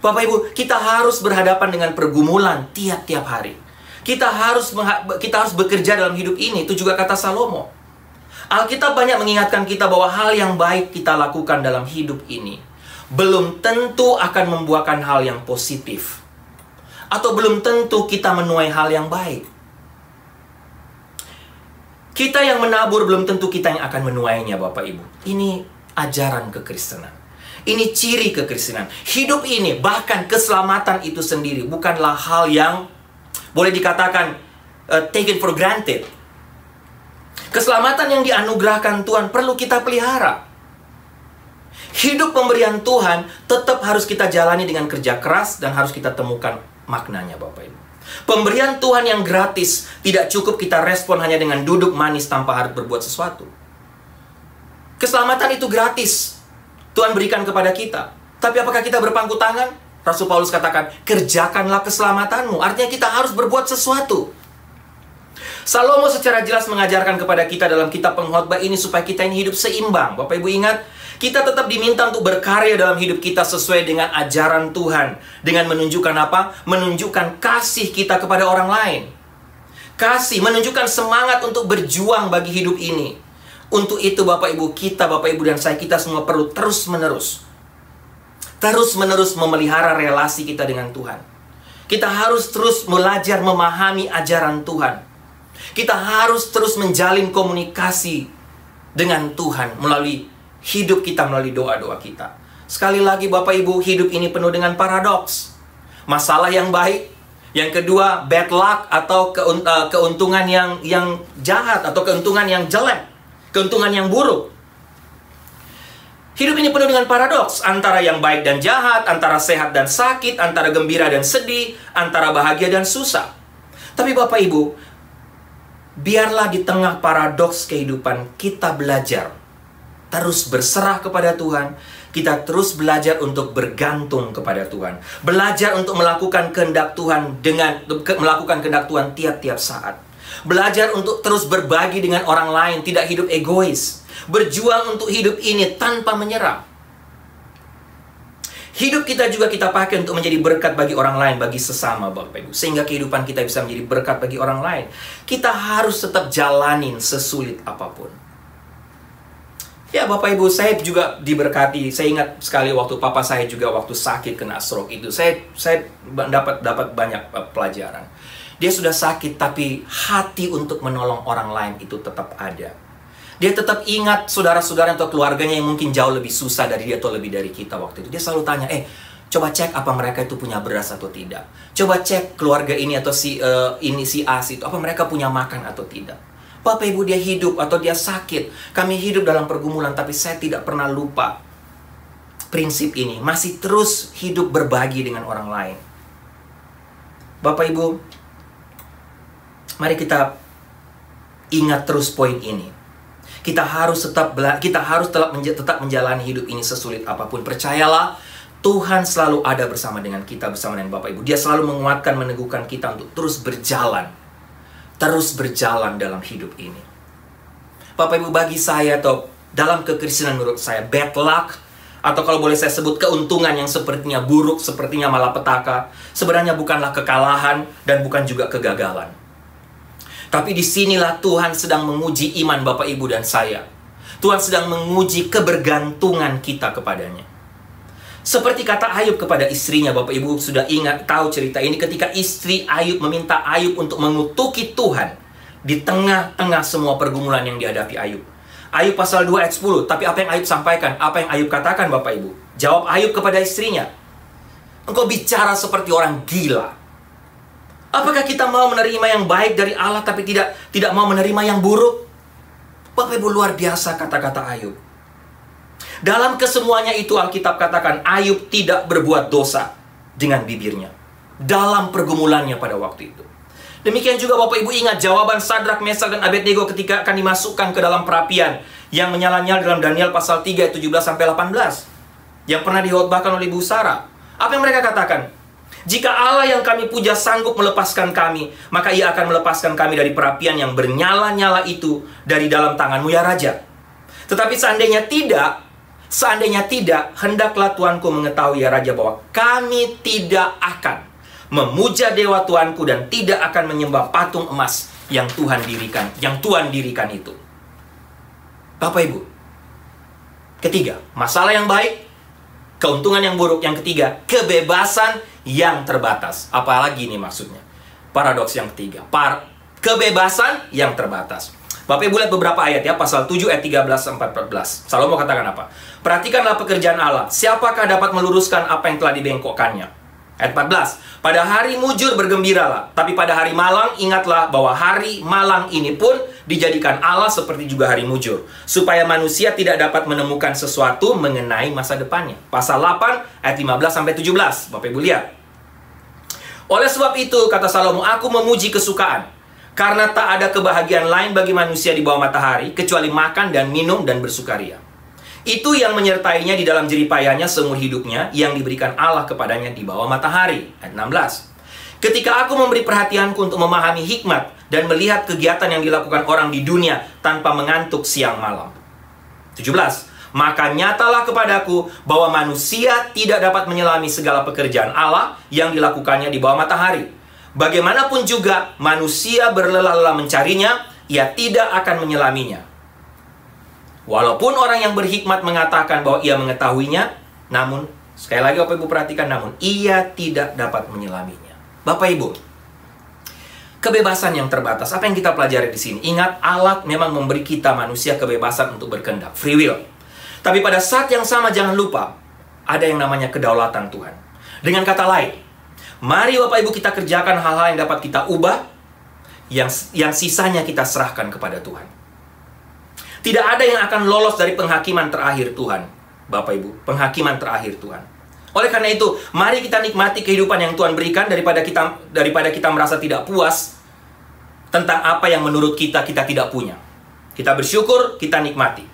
Bapak Ibu, kita harus berhadapan dengan pergumulan tiap-tiap hari. Kita harus bekerja dalam hidup ini. Itu juga kata Salomo. Alkitab banyak mengingatkan kita bahwa hal yang baik kita lakukan dalam hidup ini belum tentu akan membuahkan hal yang positif. Atau belum tentu kita menuai hal yang baik. Kita yang menabur belum tentu kita yang akan menuainya, Bapak Ibu. Ini ajaran kekristenan. Ini ciri kekristenan. Hidup ini, bahkan keselamatan itu sendiri, bukanlah hal yang boleh dikatakan taken for granted. Keselamatan yang dianugerahkan Tuhan perlu kita pelihara. Hidup pemberian Tuhan tetap harus kita jalani dengan kerja keras dan harus kita temukan maknanya, Bapak Ibu. Pemberian Tuhan yang gratis tidak cukup kita respon hanya dengan duduk manis tanpa harus berbuat sesuatu. Keselamatan itu gratis. Tuhan berikan kepada kita. Tapi apakah kita berpangku tangan? Rasul Paulus katakan, kerjakanlah keselamatanmu. Artinya kita harus berbuat sesuatu. Salomo secara jelas mengajarkan kepada kita dalam kitab Pengkhotbah ini supaya kita ini hidup seimbang. Bapak Ibu ingat, kita tetap diminta untuk berkarya dalam hidup kita sesuai dengan ajaran Tuhan. Dengan menunjukkan apa? Menunjukkan kasih kita kepada orang lain. Kasih, menunjukkan semangat untuk berjuang bagi hidup ini. Untuk itu Bapak Ibu, Bapak Ibu dan saya, kita semua perlu terus-menerus memelihara relasi kita dengan Tuhan. Kita harus terus belajar memahami ajaran Tuhan. Kita harus terus menjalin komunikasi dengan Tuhan melalui hidup kita, melalui doa-doa kita. Sekali lagi Bapak Ibu, hidup ini penuh dengan paradoks. Masalah yang baik. Yang kedua, bad luck atau keuntungan yang jahat atau keuntungan yang jelek. Keuntungan yang buruk. Hidup ini penuh dengan paradoks. Antara yang baik dan jahat, antara sehat dan sakit, antara gembira dan sedih, antara bahagia dan susah. Tapi Bapak Ibu, biarlah di tengah paradoks kehidupan kita belajar terus berserah kepada Tuhan. Kita terus belajar untuk bergantung kepada Tuhan. Belajar untuk melakukan kehendak Tuhan melakukan kehendak Tuhan tiap-tiap saat. Belajar untuk terus berbagi dengan orang lain, tidak hidup egois. Berjuang untuk hidup ini tanpa menyerah. Hidup kita juga kita pakai untuk menjadi berkat bagi orang lain, bagi sesama Bapak Ibu. Sehingga kehidupan kita bisa menjadi berkat bagi orang lain. Kita harus tetap jalanin sesulit apapun. Ya Bapak Ibu, saya juga diberkati. Saya ingat sekali waktu papa saya juga waktu sakit kena stroke itu. Saya dapat banyak pelajaran. Dia sudah sakit tapi hati untuk menolong orang lain itu tetap ada. Dia tetap ingat saudara-saudara atau keluarganya yang mungkin jauh lebih susah dari dia atau lebih dari kita waktu itu. Dia selalu tanya, coba cek apa mereka itu punya beras atau tidak. Coba cek keluarga ini atau si A, si itu, apa mereka punya makan atau tidak. Bapak Ibu, dia hidup atau dia sakit. Kami hidup dalam pergumulan, tapi saya tidak pernah lupa prinsip ini. Masih terus hidup berbagi dengan orang lain. Bapak Ibu, mari kita ingat terus poin ini. Kita harus tetap menjalani hidup ini sesulit apapun. Percayalah, Tuhan selalu ada bersama dengan kita, bersama dengan Bapak Ibu. Dia selalu menguatkan, meneguhkan kita untuk terus berjalan dalam hidup ini. Bapak Ibu, bagi saya atau dalam kekristenan menurut saya, bad luck atau kalau boleh saya sebut keuntungan yang sepertinya buruk, sepertinya malapetaka, sebenarnya bukanlah kekalahan dan bukan juga kegagalan. Tapi disinilah Tuhan sedang menguji iman Bapak Ibu dan saya. Tuhan sedang menguji kebergantungan kita kepadanya. Seperti kata Ayub kepada istrinya, Bapak Ibu sudah tahu cerita ini ketika istri Ayub meminta Ayub untuk mengutuki Tuhan di tengah-tengah semua pergumulan yang dihadapi Ayub. Ayub pasal 2 ayat 10, tapi apa yang Ayub sampaikan? Apa yang Ayub katakan Bapak Ibu? Jawab Ayub kepada istrinya, engkau bicara seperti orang gila. Apakah kita mau menerima yang baik dari Allah tapi tidak mau menerima yang buruk? Bapak Ibu, luar biasa kata-kata Ayub. Dalam kesemuanya itu Alkitab katakan Ayub tidak berbuat dosa dengan bibirnya dalam pergumulannya pada waktu itu. Demikian juga Bapak Ibu ingat jawaban Sadrak, Mesak dan Abednego ketika akan dimasukkan ke dalam perapian yang menyala-nyala dalam Daniel pasal 3 ayat 17-18 yang pernah dikhotbahkan oleh Ibu Sarah. Apa yang mereka katakan? Jika Allah yang kami puja sanggup melepaskan kami, maka ia akan melepaskan kami dari perapian yang bernyala-nyala itu dari dalam tanganmu ya Raja. Tetapi seandainya tidak, hendaklah Tuanku mengetahui ya Raja bahwa kami tidak akan memuja dewa Tuanku dan tidak akan menyembah patung emas yang Tuhan dirikan itu. Bapak Ibu. Ketiga, masalah yang baik, keuntungan yang buruk. Yang ketiga, kebebasan yang terbatas. Apalagi ini maksudnya? Paradoks yang ketiga. Kebebasan yang terbatas. Bapak Ibu lihat beberapa ayat ya, pasal 7 ayat 13-14. Salomo katakan apa? Perhatikanlah pekerjaan Allah. Siapakah dapat meluruskan apa yang telah dibengkokkannya? Ayat 14. Pada hari mujur bergembiralah, tapi pada hari malang ingatlah bahwa hari malang ini pun dijadikan Allah seperti juga hari mujur, supaya manusia tidak dapat menemukan sesuatu mengenai masa depannya. Pasal 8 ayat 15-17. Bapak Ibu lihat. Oleh sebab itu, kata Salomo, aku memuji kesukaan, karena tak ada kebahagiaan lain bagi manusia di bawah matahari, kecuali makan dan minum dan bersukaria. Itu yang menyertainya di dalam jeripayanya seumur hidupnya, yang diberikan Allah kepadanya di bawah matahari. Ayat 16. Ketika aku memberi perhatianku untuk memahami hikmat dan melihat kegiatan yang dilakukan orang di dunia tanpa mengantuk siang malam. 17. Maka nyatalah kepadaku bahwa manusia tidak dapat menyelami segala pekerjaan Allah yang dilakukannya di bawah matahari. Bagaimanapun juga manusia berlelah-lelah mencarinya, ia tidak akan menyelaminya. Walaupun orang yang berhikmat mengatakan bahwa ia mengetahuinya, namun, sekali lagi Bapak Ibu perhatikan, namun ia tidak dapat menyelaminya. Bapak Ibu, kebebasan yang terbatas, apa yang kita pelajari di sini? Ingat, Allah memang memberi kita manusia kebebasan untuk berkehendak, free will. Tapi pada saat yang sama jangan lupa, ada yang namanya kedaulatan Tuhan. Dengan kata lain, mari Bapak Ibu kita kerjakan hal-hal yang dapat kita ubah, yang sisanya kita serahkan kepada Tuhan. Tidak ada yang akan lolos dari penghakiman terakhir Tuhan, Bapak Ibu. Penghakiman terakhir Tuhan. Oleh karena itu, mari kita nikmati kehidupan yang Tuhan berikan daripada kita merasa tidak puas tentang apa yang menurut kita tidak punya. Kita bersyukur, kita nikmati.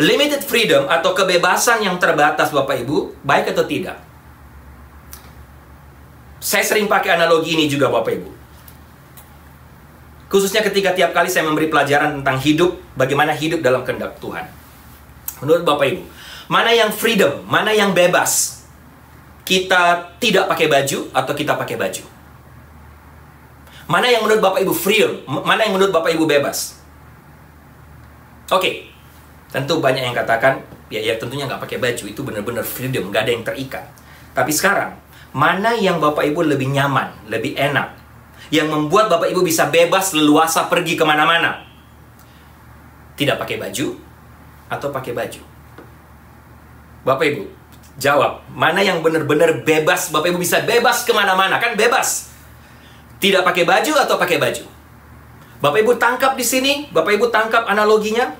Limited freedom atau kebebasan yang terbatas, Bapak Ibu, baik atau tidak? Saya sering pakai analogi ini juga, Bapak Ibu. Khususnya ketika tiap kali saya memberi pelajaran tentang hidup, bagaimana hidup dalam kehendak Tuhan. Menurut Bapak Ibu, mana yang freedom, mana yang bebas? Kita tidak pakai baju atau kita pakai baju? Mana yang menurut Bapak Ibu freedom, mana yang menurut Bapak Ibu bebas? Oke, tentu banyak yang katakan, ya tentunya nggak pakai baju, itu benar-benar freedom, nggak ada yang terikat. Tapi sekarang, mana yang Bapak Ibu lebih nyaman, lebih enak? Yang membuat Bapak Ibu bisa bebas leluasa pergi kemana-mana? Tidak pakai baju atau pakai baju? Bapak Ibu, jawab. Mana yang benar-benar bebas? Bapak Ibu bisa bebas kemana-mana, kan bebas. Tidak pakai baju atau pakai baju? Bapak Ibu tangkap di sini? Bapak Ibu tangkap analoginya?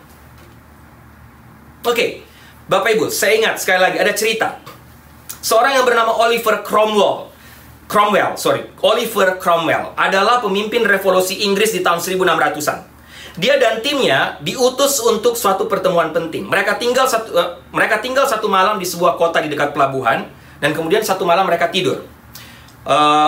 Oke, Bapak Ibu, saya ingat sekali lagi ada cerita. Seorang yang bernama Oliver Cromwell adalah pemimpin revolusi Inggris di tahun 1600-an. Dia dan timnya diutus untuk suatu pertemuan penting. Mereka tinggal satu malam di sebuah kota di dekat pelabuhan, dan kemudian satu malam mereka tidur.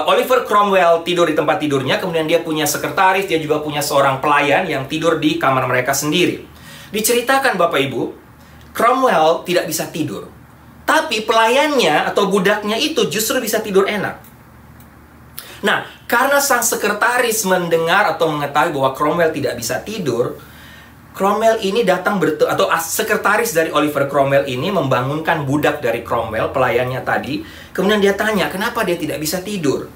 Oliver Cromwell tidur di tempat tidurnya, kemudian dia punya sekretaris, dia juga punya seorang pelayan yang tidur di kamar mereka sendiri. Diceritakan Bapak Ibu, Cromwell tidak bisa tidur, tapi pelayannya atau budaknya itu justru bisa tidur enak. Nah, karena sang sekretaris mendengar atau mengetahui bahwa Cromwell tidak bisa tidur, Cromwell ini sekretaris dari Oliver Cromwell ini membangunkan budak dari Cromwell, pelayannya tadi. Kemudian dia tanya, kenapa dia tidak bisa tidur?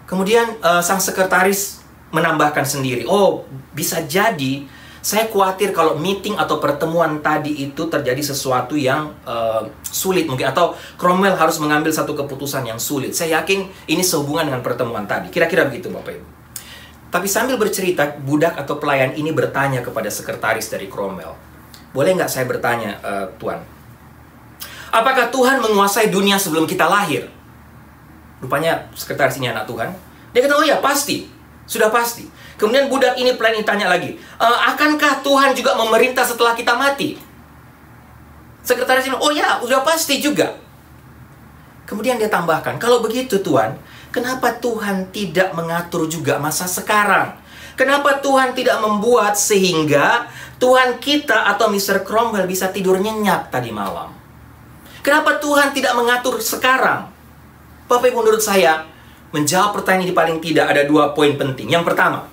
Kemudian sang sekretaris menambahkan sendiri, oh, bisa jadi saya khawatir kalau meeting atau pertemuan tadi itu terjadi sesuatu yang sulit mungkin. Atau Cromwell harus mengambil satu keputusan yang sulit. Saya yakin ini sehubungan dengan pertemuan tadi. Kira-kira begitu Bapak Ibu. Tapi sambil bercerita, budak atau pelayan ini bertanya kepada sekretaris dari Cromwell. Boleh nggak saya bertanya, Tuan? Apakah Tuhan menguasai dunia sebelum kita lahir? Rupanya sekretaris ini anak Tuhan. Dia kata, oh ya pasti. Sudah pasti. Kemudian budak ini pelayan ini tanya lagi, akankah Tuhan juga memerintah setelah kita mati? Sekretaris ini, oh ya, sudah pasti juga. Kemudian dia tambahkan, kalau begitu Tuhan, kenapa Tuhan tidak mengatur juga masa sekarang? Kenapa Tuhan tidak membuat sehingga Tuhan kita atau Mr. Cromwell bisa tidur nyenyak tadi malam? Kenapa Tuhan tidak mengatur sekarang? Bapak Ibu, menurut saya, menjawab pertanyaan ini paling tidak ada 2 poin penting. Yang pertama,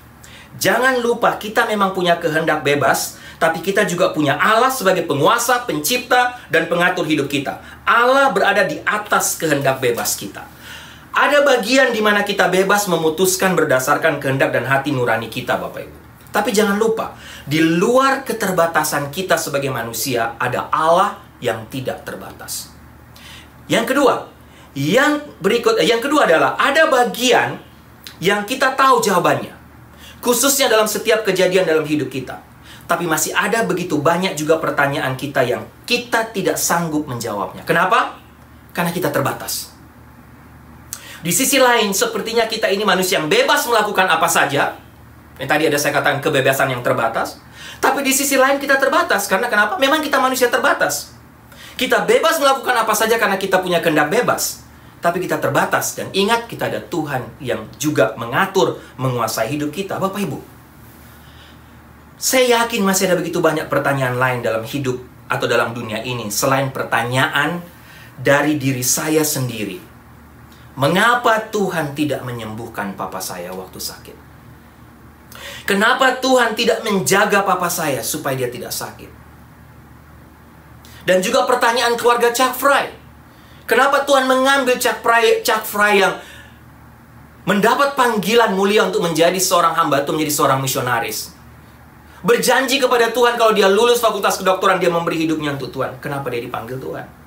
Jangan lupa kita memang punya kehendak bebas, tapi kita juga punya Allah sebagai penguasa, pencipta, dan pengatur hidup kita. Allah berada di atas kehendak bebas kita. Ada bagian di mana kita bebas memutuskan berdasarkan kehendak dan hati nurani kita, Bapak Ibu. Tapi jangan lupa, di luar keterbatasan kita sebagai manusia, ada Allah yang tidak terbatas. Yang kedua adalah ada bagian yang kita tahu jawabannya, khususnya dalam setiap kejadian dalam hidup kita. Tapi masih ada begitu banyak juga pertanyaan kita yang kita tidak sanggup menjawabnya. Kenapa? Karena kita terbatas. Di sisi lain, sepertinya kita ini manusia yang bebas melakukan apa saja. Yang tadi ada saya katakan kebebasan yang terbatas. Tapi di sisi lain kita terbatas. Karena kenapa? Memang kita manusia terbatas. Kita bebas melakukan apa saja karena kita punya kehendak bebas. Tapi kita terbatas. Dan ingat, kita ada Tuhan yang juga mengatur, menguasai hidup kita. Bapak Ibu, saya yakin masih ada begitu banyak pertanyaan lain dalam hidup atau dalam dunia ini selain pertanyaan dari diri saya sendiri. Mengapa Tuhan tidak menyembuhkan papa saya waktu sakit? Kenapa Tuhan tidak menjaga papa saya supaya dia tidak sakit? Dan juga pertanyaan keluarga Chuck Fry. Kenapa Tuhan mengambil Chuck Fry yang mendapat panggilan mulia untuk menjadi seorang hamba Tuhan, menjadi seorang misionaris? Berjanji kepada Tuhan kalau dia lulus fakultas kedokteran, dia memberi hidupnya untuk Tuhan. Kenapa dia dipanggil Tuhan?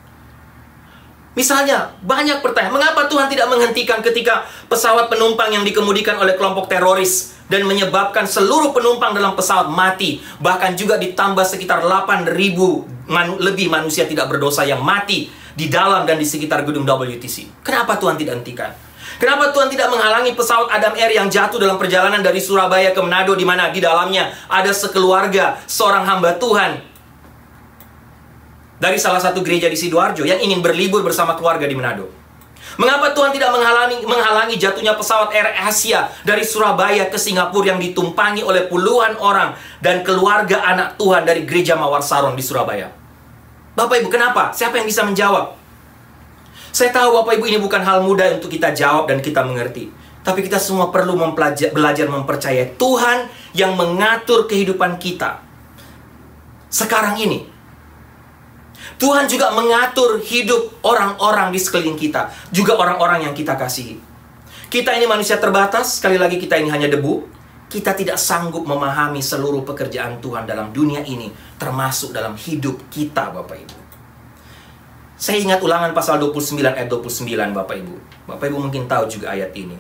Misalnya, banyak pertanyaan. Mengapa Tuhan tidak menghentikan ketika pesawat penumpang yang dikemudikan oleh kelompok teroris dan menyebabkan seluruh penumpang dalam pesawat mati? Bahkan juga ditambah sekitar 8.000 lebih manusia tidak berdosa yang mati di dalam dan di sekitar gedung WTC. Kenapa Tuhan tidak hentikan? Kenapa Tuhan tidak menghalangi pesawat Adam Air yang jatuh dalam perjalanan dari Surabaya ke Manado, di mana di dalamnya ada sekeluarga, seorang hamba Tuhan dari salah satu gereja di Sidoarjo yang ingin berlibur bersama keluarga di Manado? Mengapa Tuhan tidak menghalangi jatuhnya pesawat Air Asia dari Surabaya ke Singapura yang ditumpangi oleh puluhan orang dan keluarga anak Tuhan dari gereja Mawar Saron di Surabaya? Bapak Ibu, kenapa? Siapa yang bisa menjawab? Saya tahu Bapak Ibu ini bukan hal mudah untuk kita jawab dan kita mengerti. Tapi kita semua perlu belajar mempercayai Tuhan yang mengatur kehidupan kita sekarang ini. Tuhan juga mengatur hidup orang-orang di sekeliling kita, juga orang-orang yang kita kasihi. Kita ini manusia terbatas, sekali lagi kita ini hanya debu. Kita tidak sanggup memahami seluruh pekerjaan Tuhan dalam dunia ini, termasuk dalam hidup kita, Bapak Ibu. Saya ingat Ulangan pasal 29 ayat 29, Bapak Ibu. Bapak Ibu mungkin tahu juga ayat ini.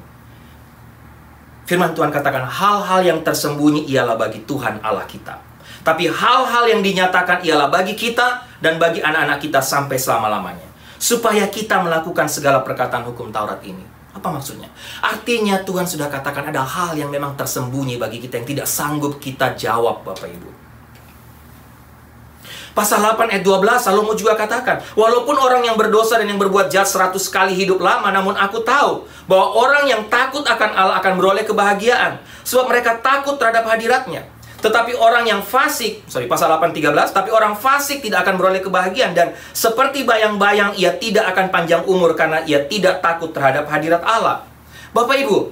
Firman Tuhan katakan, hal-hal yang tersembunyi ialah bagi Tuhan Allah kita. Tapi hal-hal yang dinyatakan ialah bagi kita dan bagi anak-anak kita sampai selama-lamanya. Supaya kita melakukan segala perkataan hukum Taurat ini. Apa maksudnya? Artinya Tuhan sudah katakan ada hal yang memang tersembunyi bagi kita yang tidak sanggup kita jawab, Bapak Ibu. Pasal 8 ayat 12, Salomo juga katakan, walaupun orang yang berdosa dan yang berbuat jahat 100 kali hidup lama, namun aku tahu bahwa orang yang takut akan Allah akan beroleh kebahagiaan. Sebab mereka takut terhadap hadiratnya. Tetapi orang yang fasik, pasal 8:13, tapi orang fasik tidak akan beroleh kebahagiaan, dan seperti bayang-bayang ia tidak akan panjang umur karena ia tidak takut terhadap hadirat Allah. Bapak Ibu,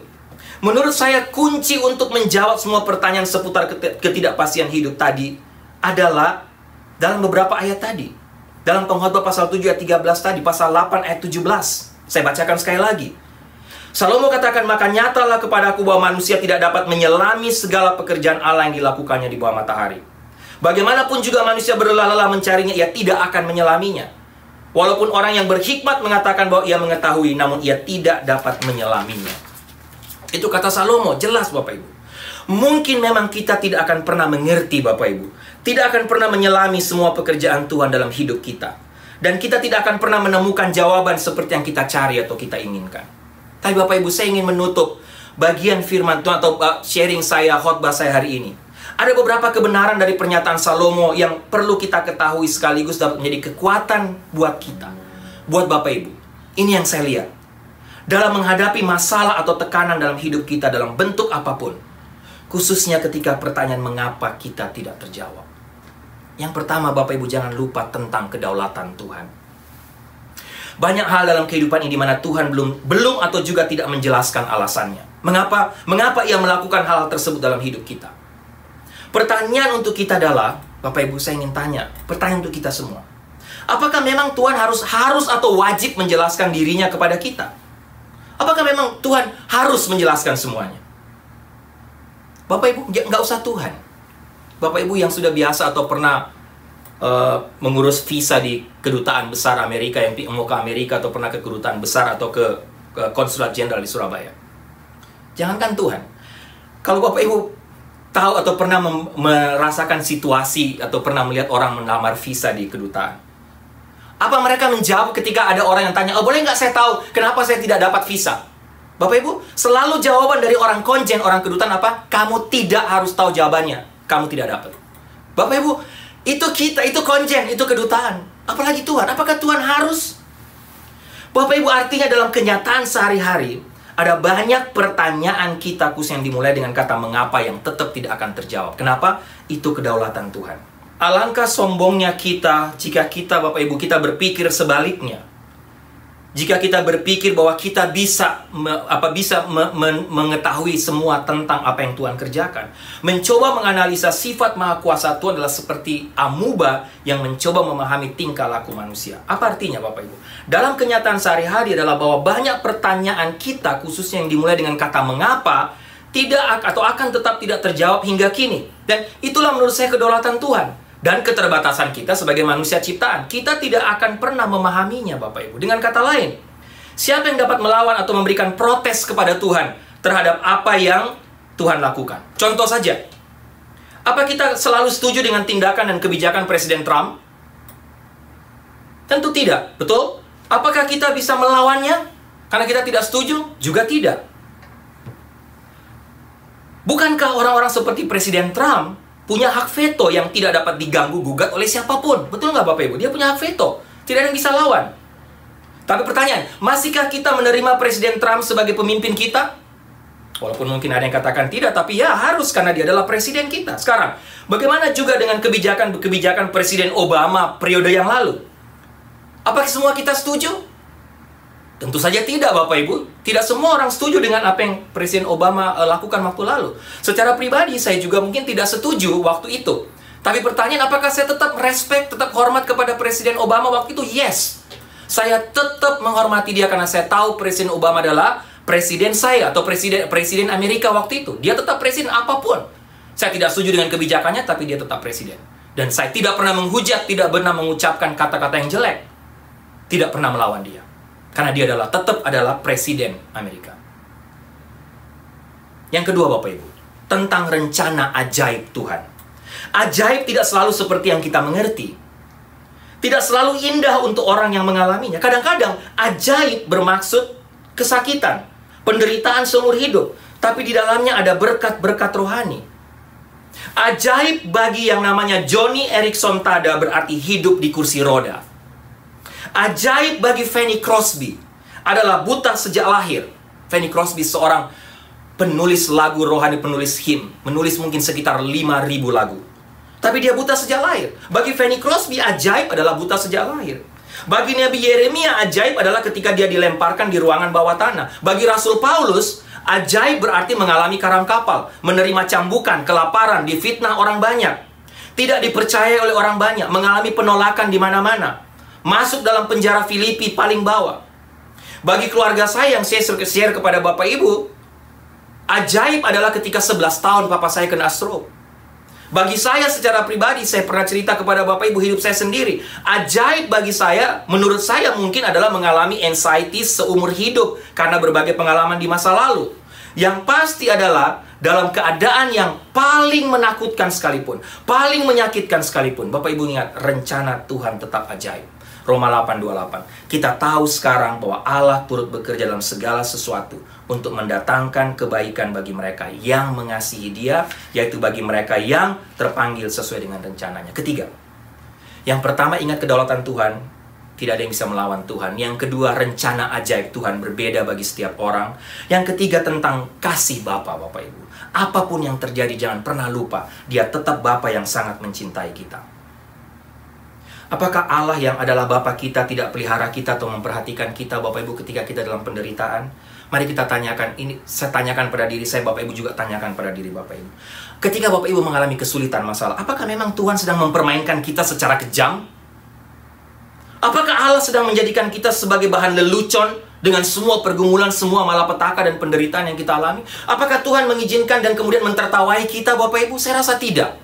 menurut saya kunci untuk menjawab semua pertanyaan seputar ketidakpastian hidup tadi adalah dalam beberapa ayat tadi. Dalam Pengkhotbah pasal 7 ayat 13 tadi, pasal 8 ayat 17. Saya bacakan sekali lagi. Salomo katakan, maka nyatalah kepadaku bahwa manusia tidak dapat menyelami segala pekerjaan Allah yang dilakukannya di bawah matahari. Bagaimanapun juga manusia berlelah-lelah mencarinya, ia tidak akan menyelaminya. Walaupun orang yang berhikmat mengatakan bahwa ia mengetahui, namun ia tidak dapat menyelaminya. Itu kata Salomo, jelas Bapak Ibu. Mungkin memang kita tidak akan pernah mengerti Bapak Ibu. Tidak akan pernah menyelami semua pekerjaan Tuhan dalam hidup kita. Dan kita tidak akan pernah menemukan jawaban seperti yang kita cari atau kita inginkan. Tapi Bapak Ibu, saya ingin menutup bagian firman Tuhan atau sharing saya, khotbah saya hari ini. Ada beberapa kebenaran dari pernyataan Salomo yang perlu kita ketahui sekaligus dapat menjadi kekuatan buat kita. Buat Bapak Ibu. Ini yang saya lihat. Dalam menghadapi masalah atau tekanan dalam hidup kita dalam bentuk apapun. Khususnya ketika pertanyaan mengapa kita tidak terjawab. Yang pertama Bapak Ibu, jangan lupa tentang kedaulatan Tuhan. Banyak hal dalam kehidupan ini di mana Tuhan belum atau juga tidak menjelaskan alasannya. Mengapa ia melakukan hal tersebut dalam hidup kita? Pertanyaan untuk kita adalah, Bapak Ibu, saya ingin tanya, pertanyaan untuk kita semua. Apakah memang Tuhan harus atau wajib menjelaskan dirinya kepada kita? Apakah memang Tuhan harus menjelaskan semuanya? Bapak Ibu, nggak usah Tuhan. Bapak Ibu yang sudah biasa atau pernah mengurus visa di kedutaan besar Amerika, yang mau ke Amerika atau pernah ke kedutaan besar atau ke konsulat jenderal di Surabaya. Jangankan Tuhan. Kalau Bapak Ibu tahu atau pernah merasakan situasi atau pernah melihat orang melamar visa di kedutaan, apa mereka menjawab ketika ada orang yang tanya, boleh nggak saya tahu kenapa saya tidak dapat visa? Bapak Ibu, selalu jawaban dari orang konjen, orang kedutaan apa? Kamu tidak harus tahu jawabannya. Kamu tidak dapat. Bapak Ibu, itu kita, itu konjen, itu kedutaan. Apalagi Tuhan, apakah Tuhan harus? Bapak Ibu, artinya dalam kenyataan sehari-hari, ada banyak pertanyaan kita khusus yang dimulai dengan kata mengapa yang tetap tidak akan terjawab. Kenapa? Itu kedaulatan Tuhan. Alangkah sombongnya kita jika kita, Bapak Ibu, kita berpikir sebaliknya. Jika kita berpikir bahwa kita bisa mengetahui semua tentang apa yang Tuhan kerjakan. Mencoba menganalisa sifat maha kuasa Tuhan adalah seperti amuba yang mencoba memahami tingkah laku manusia. Apa artinya, Bapak Ibu? Dalam kenyataan sehari-hari adalah bahwa banyak pertanyaan kita, khususnya yang dimulai dengan kata mengapa, tidak atau akan tetap tidak terjawab hingga kini. Dan itulah menurut saya kedaulatan Tuhan. Dan keterbatasan kita sebagai manusia ciptaan. Kita tidak akan pernah memahaminya, Bapak Ibu. Dengan kata lain, siapa yang dapat melawan atau memberikan protes kepada Tuhan terhadap apa yang Tuhan lakukan? Contoh saja, apa kita selalu setuju dengan tindakan dan kebijakan Presiden Trump? Tentu tidak, betul? Apakah kita bisa melawannya karena kita tidak setuju? Juga tidak. Bukankah orang-orang seperti Presiden Trump punya hak veto yang tidak dapat diganggu-gugat oleh siapapun? Betul nggak, Bapak Ibu? Dia punya hak veto. Tidak ada yang bisa lawan. Tapi pertanyaan, masihkah kita menerima Presiden Trump sebagai pemimpin kita? Walaupun mungkin ada yang katakan tidak, tapi ya harus karena dia adalah presiden kita. Sekarang, bagaimana juga dengan kebijakan Presiden Obama periode yang lalu? Apakah semua kita setuju? Tentu saja tidak, Bapak Ibu. Tidak semua orang setuju dengan apa yang Presiden Obama lakukan waktu lalu. Secara pribadi, saya juga mungkin tidak setuju waktu itu. Tapi pertanyaan, apakah saya tetap respect, tetap hormat kepada Presiden Obama waktu itu? Yes. Saya tetap menghormati dia karena saya tahu Presiden Obama adalah presiden saya atau presiden Amerika waktu itu. Dia tetap presiden apapun. Saya tidak setuju dengan kebijakannya, tapi dia tetap presiden. Dan saya tidak pernah menghujat, tidak pernah mengucapkan kata-kata yang jelek. Tidak pernah melawan dia. Karena dia tetap adalah presiden Amerika. Yang kedua, Bapak Ibu, tentang rencana ajaib Tuhan. Ajaib tidak selalu seperti yang kita mengerti. Tidak selalu indah untuk orang yang mengalaminya. Kadang-kadang ajaib bermaksud kesakitan, penderitaan seumur hidup. Tapi di dalamnya ada berkat-berkat rohani. Ajaib bagi yang namanya Joni Eareckson Tada berarti hidup di kursi roda. Ajaib bagi Fanny Crosby adalah buta sejak lahir. Fanny Crosby seorang penulis lagu rohani, penulis hymn. Menulis mungkin sekitar 5.000 lagu. Tapi dia buta sejak lahir. Bagi Fanny Crosby, ajaib adalah buta sejak lahir. Bagi Nabi Yeremia, ajaib adalah ketika dia dilemparkan di ruangan bawah tanah. Bagi Rasul Paulus, ajaib berarti mengalami karam kapal, menerima cambukan, kelaparan, difitnah orang banyak, tidak dipercaya oleh orang banyak, mengalami penolakan di mana-mana. Masuk dalam penjara Filipi paling bawah. Bagi keluarga saya yang saya share kepada Bapak Ibu, ajaib adalah ketika 11 tahun papa saya kena stroke. Bagi saya secara pribadi, saya pernah cerita kepada Bapak Ibu hidup saya sendiri. Ajaib bagi saya, menurut saya mungkin adalah mengalami anxiety seumur hidup karena berbagai pengalaman di masa lalu. Yang pasti adalah dalam keadaan yang paling menakutkan sekalipun, paling menyakitkan sekalipun, Bapak Ibu ingat, rencana Tuhan tetap ajaib. Roma 8:28. Kita tahu sekarang bahwa Allah turut bekerja dalam segala sesuatu untuk mendatangkan kebaikan bagi mereka yang mengasihi Dia, yaitu bagi mereka yang terpanggil sesuai dengan rencananya. Ketiga, yang pertama, ingat kedaulatan Tuhan. Tidak ada yang bisa melawan Tuhan. Yang kedua, rencana ajaib Tuhan berbeda bagi setiap orang. Yang ketiga, tentang kasih Bapa, Bapak Ibu. Apapun yang terjadi, jangan pernah lupa, Dia tetap Bapa yang sangat mencintai kita. Apakah Allah yang adalah Bapa kita tidak pelihara kita atau memperhatikan kita, Bapak Ibu, ketika kita dalam penderitaan? Mari kita tanyakan, ini saya tanyakan pada diri saya, Bapak Ibu juga tanyakan pada diri Bapak Ibu. Ketika Bapak Ibu mengalami kesulitan masalah, apakah memang Tuhan sedang mempermainkan kita secara kejam? Apakah Allah sedang menjadikan kita sebagai bahan lelucon dengan semua pergumulan, semua malapetaka dan penderitaan yang kita alami? Apakah Tuhan mengizinkan dan kemudian mentertawai kita, Bapak Ibu? Saya rasa tidak.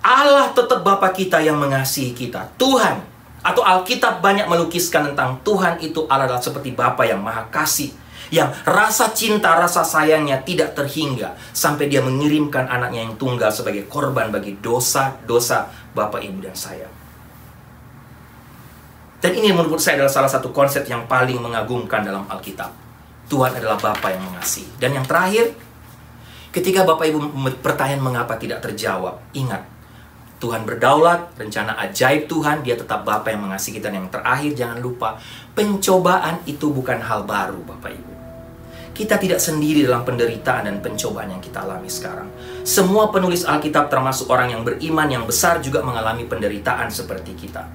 Allah tetap Bapa kita yang mengasihi kita. Tuhan atau Alkitab banyak melukiskan tentang Tuhan itu adalah seperti Bapa yang maha kasih, yang rasa cinta, rasa sayangnya tidak terhingga sampai dia mengirimkan anaknya yang tunggal sebagai korban bagi dosa-dosa Bapak, Ibu, dan saya. Dan ini menurut saya adalah salah satu konsep yang paling mengagumkan dalam Alkitab. Tuhan adalah Bapa yang mengasihi. Dan yang terakhir, ketika Bapak Ibu pertanyaan mengapa tidak terjawab, ingat, Tuhan berdaulat, rencana ajaib Tuhan, dia tetap Bapa yang mengasihi kita. Dan yang terakhir, jangan lupa, pencobaan itu bukan hal baru, Bapak Ibu. Kita tidak sendiri dalam penderitaan dan pencobaan yang kita alami sekarang. Semua penulis Alkitab termasuk orang yang beriman yang besar juga mengalami penderitaan seperti kita.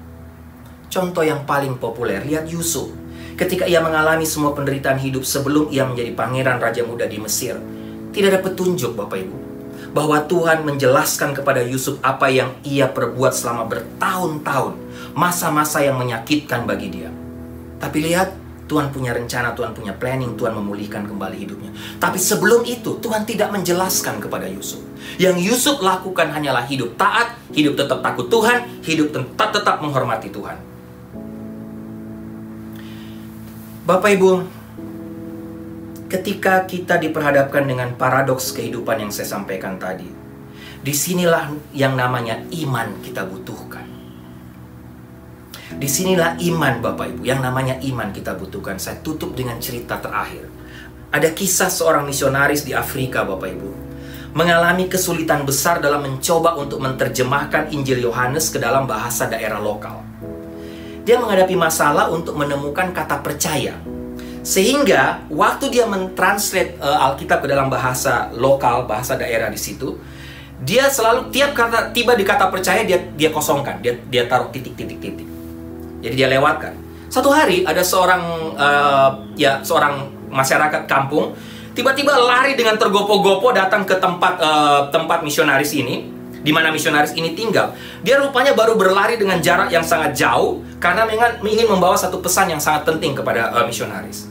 Contoh yang paling populer, lihat Yusuf. Ketika ia mengalami semua penderitaan hidup sebelum ia menjadi pangeran raja muda di Mesir, tidak ada petunjuk, Bapak Ibu, bahwa Tuhan menjelaskan kepada Yusuf apa yang ia perbuat selama bertahun-tahun, masa-masa yang menyakitkan bagi dia. Tapi lihat, Tuhan punya rencana, Tuhan punya planning, Tuhan memulihkan kembali hidupnya. Tapi sebelum itu, Tuhan tidak menjelaskan kepada Yusuf. Yang Yusuf lakukan hanyalah hidup taat, hidup tetap takut Tuhan, hidup tetap menghormati Tuhan. Bapak Ibu, ketika kita diperhadapkan dengan paradoks kehidupan yang saya sampaikan tadi, disinilah yang namanya iman kita butuhkan. Disinilah iman, Bapak Ibu, yang namanya iman kita butuhkan. Saya tutup dengan cerita terakhir. Ada kisah seorang misionaris di Afrika, Bapak Ibu, mengalami kesulitan besar dalam mencoba untuk menerjemahkan Injil Yohanes ke dalam bahasa daerah lokal. Dia menghadapi masalah untuk menemukan kata percaya. Sehingga waktu dia mentranslate Alkitab ke dalam bahasa lokal, bahasa daerah di situ, dia selalu tiap kata tiba di kata percaya dia kosongkan, dia taruh titik. Jadi dia lewatkan. Satu hari ada seorang masyarakat kampung tiba-tiba lari dengan tergopoh-gopoh datang ke tempat misionaris ini, di mana misionaris ini tinggal. Dia rupanya baru berlari dengan jarak yang sangat jauh karena ingin membawa satu pesan yang sangat penting kepada misionaris.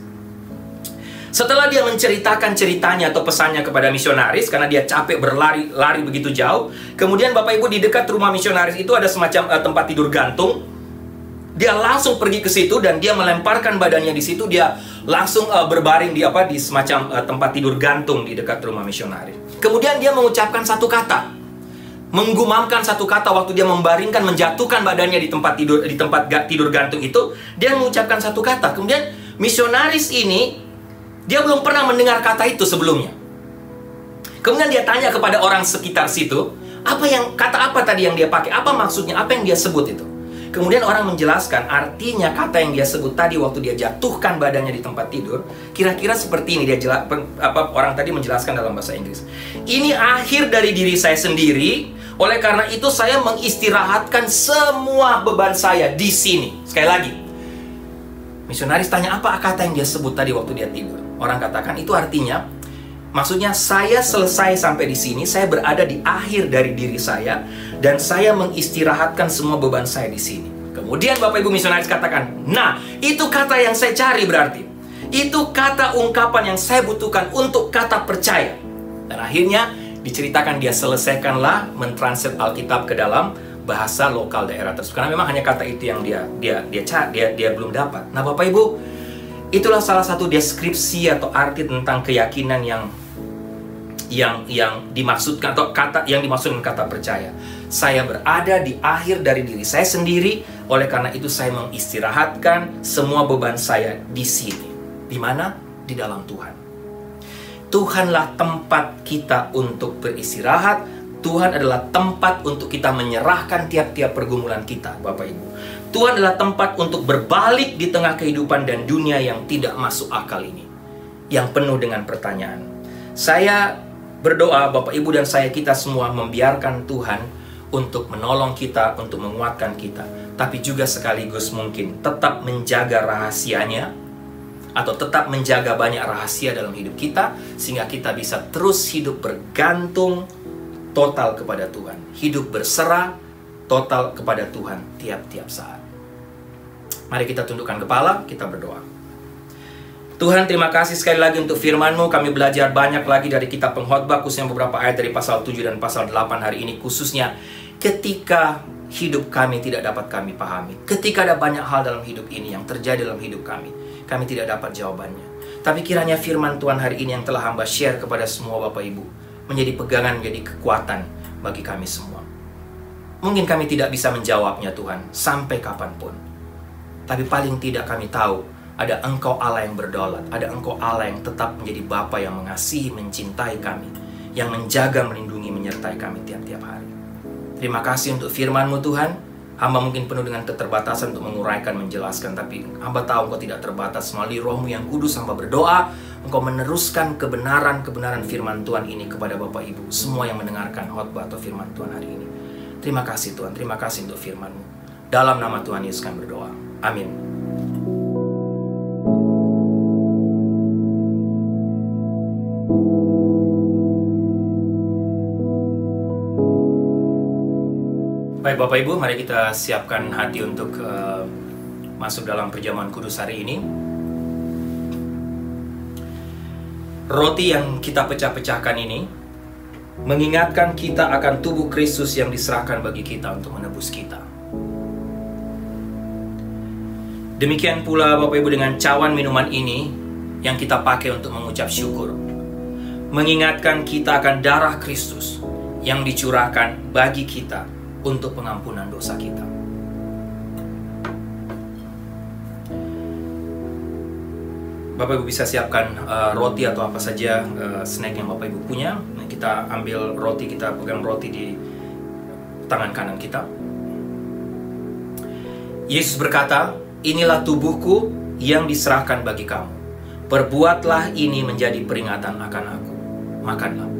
Setelah dia menceritakan ceritanya atau pesannya kepada misionaris, karena dia capek berlari begitu jauh, kemudian Bapak Ibu, di dekat rumah misionaris itu ada semacam tempat tidur gantung. Dia langsung pergi ke situ dan dia melemparkan badannya di situ. Dia langsung berbaring di semacam tempat tidur gantung di dekat rumah misionaris. Kemudian dia mengucapkan satu kata, menggumamkan satu kata waktu dia membaringkan, menjatuhkan badannya di tempat tidur gantung itu. Dia mengucapkan satu kata. Kemudian misionaris ini, dia belum pernah mendengar kata itu sebelumnya. Kemudian dia tanya kepada orang sekitar situ, kata apa tadi yang dia pakai? Apa maksudnya? Apa yang dia sebut itu? Kemudian orang menjelaskan artinya kata yang dia sebut tadi waktu dia jatuhkan badannya di tempat tidur, kira-kira seperti ini. Orang tadi menjelaskan dalam bahasa Inggris. Ini akhir dari diri saya sendiri, oleh karena itu saya mengistirahatkan semua beban saya di sini. Sekali lagi, misionaris tanya apa kata yang dia sebut tadi waktu dia tidur. Orang katakan itu artinya, maksudnya saya selesai sampai di sini, saya berada di akhir dari diri saya, dan saya mengistirahatkan semua beban saya di sini. Kemudian Bapak Ibu misionaris katakan, nah itu kata yang saya cari berarti. Itu kata ungkapan yang saya butuhkan untuk kata percaya. Dan akhirnya diceritakan dia selesaikanlah mentranslate Alkitab ke dalam bahasa lokal daerah tersebut. Karena memang hanya kata itu yang dia belum dapat. Nah Bapak Ibu, itulah salah satu deskripsi atau arti tentang keyakinan yang dimaksudkan, atau kata yang dimaksudkan kata percaya. Saya berada di akhir dari diri saya sendiri, oleh karena itu saya mengistirahatkan semua beban saya di sini. Di mana? Di dalam Tuhan. Tuhanlah tempat kita untuk beristirahat. Tuhan adalah tempat untuk kita menyerahkan tiap-tiap pergumulan kita, Bapak Ibu. Tuhan adalah tempat untuk berbalik di tengah kehidupan dan dunia yang tidak masuk akal ini, yang penuh dengan pertanyaan. Saya berdoa Bapak Ibu dan kita semua membiarkan Tuhan untuk menolong kita, untuk menguatkan kita, tapi juga sekaligus mungkin tetap menjaga rahasianya, atau tetap menjaga banyak rahasia dalam hidup kita, sehingga kita bisa terus hidup bergantung total kepada Tuhan, hidup berserah total kepada Tuhan tiap-tiap saat. Mari kita tundukkan kepala, kita berdoa. Tuhan, terima kasih sekali lagi untuk firman-Mu. Kami belajar banyak lagi dari kitab Pengkhotbah, khususnya beberapa ayat dari pasal 7 dan pasal 8 hari ini, khususnya ketika hidup kami tidak dapat kami pahami. Ketika ada banyak hal dalam hidup ini yang terjadi dalam hidup kami tidak dapat jawabannya. Tapi kiranya firman Tuhan hari ini yang telah hamba share kepada semua Bapak Ibu menjadi pegangan, menjadi kekuatan bagi kami semua. Mungkin kami tidak bisa menjawabnya Tuhan sampai kapanpun, tapi paling tidak kami tahu ada Engkau Allah yang berdaulat, ada Engkau Allah yang tetap menjadi Bapa yang mengasihi, mencintai kami, yang menjaga, melindungi, menyertai kami tiap-tiap hari. Terima kasih untuk firman-Mu Tuhan. Hamba mungkin penuh dengan keterbatasan untuk menguraikan, menjelaskan, tapi hamba tahu Engkau tidak terbatas. Melalui Roh-Mu yang kudus, hamba berdoa Engkau meneruskan kebenaran-kebenaran firman Tuhan ini kepada Bapak Ibu semua yang mendengarkan khotbah atau firman Tuhan hari ini. Terima kasih Tuhan, terima kasih untuk firman-Mu. Dalam nama Tuhan Yesus kami berdoa. Amin. Baik Bapak Ibu, mari kita siapkan hati untuk masuk dalam perjamuan kudus hari ini. Roti yang kita pecah-pecahkan ini mengingatkan kita akan tubuh Kristus yang diserahkan bagi kita untuk menebus kita. Demikian pula Bapak Ibu dengan cawan minuman ini yang kita pakai untuk mengucap syukur, mengingatkan kita akan darah Kristus yang dicurahkan bagi kita untuk pengampunan dosa kita. Bapak Ibu bisa siapkan roti atau apa saja snack yang Bapak Ibu punya. Nah, kita ambil roti, kita pegang roti di tangan kanan kita. Yesus berkata, "Inilah tubuhku yang diserahkan bagi kamu. Perbuatlah ini menjadi peringatan akan aku. Makanlah."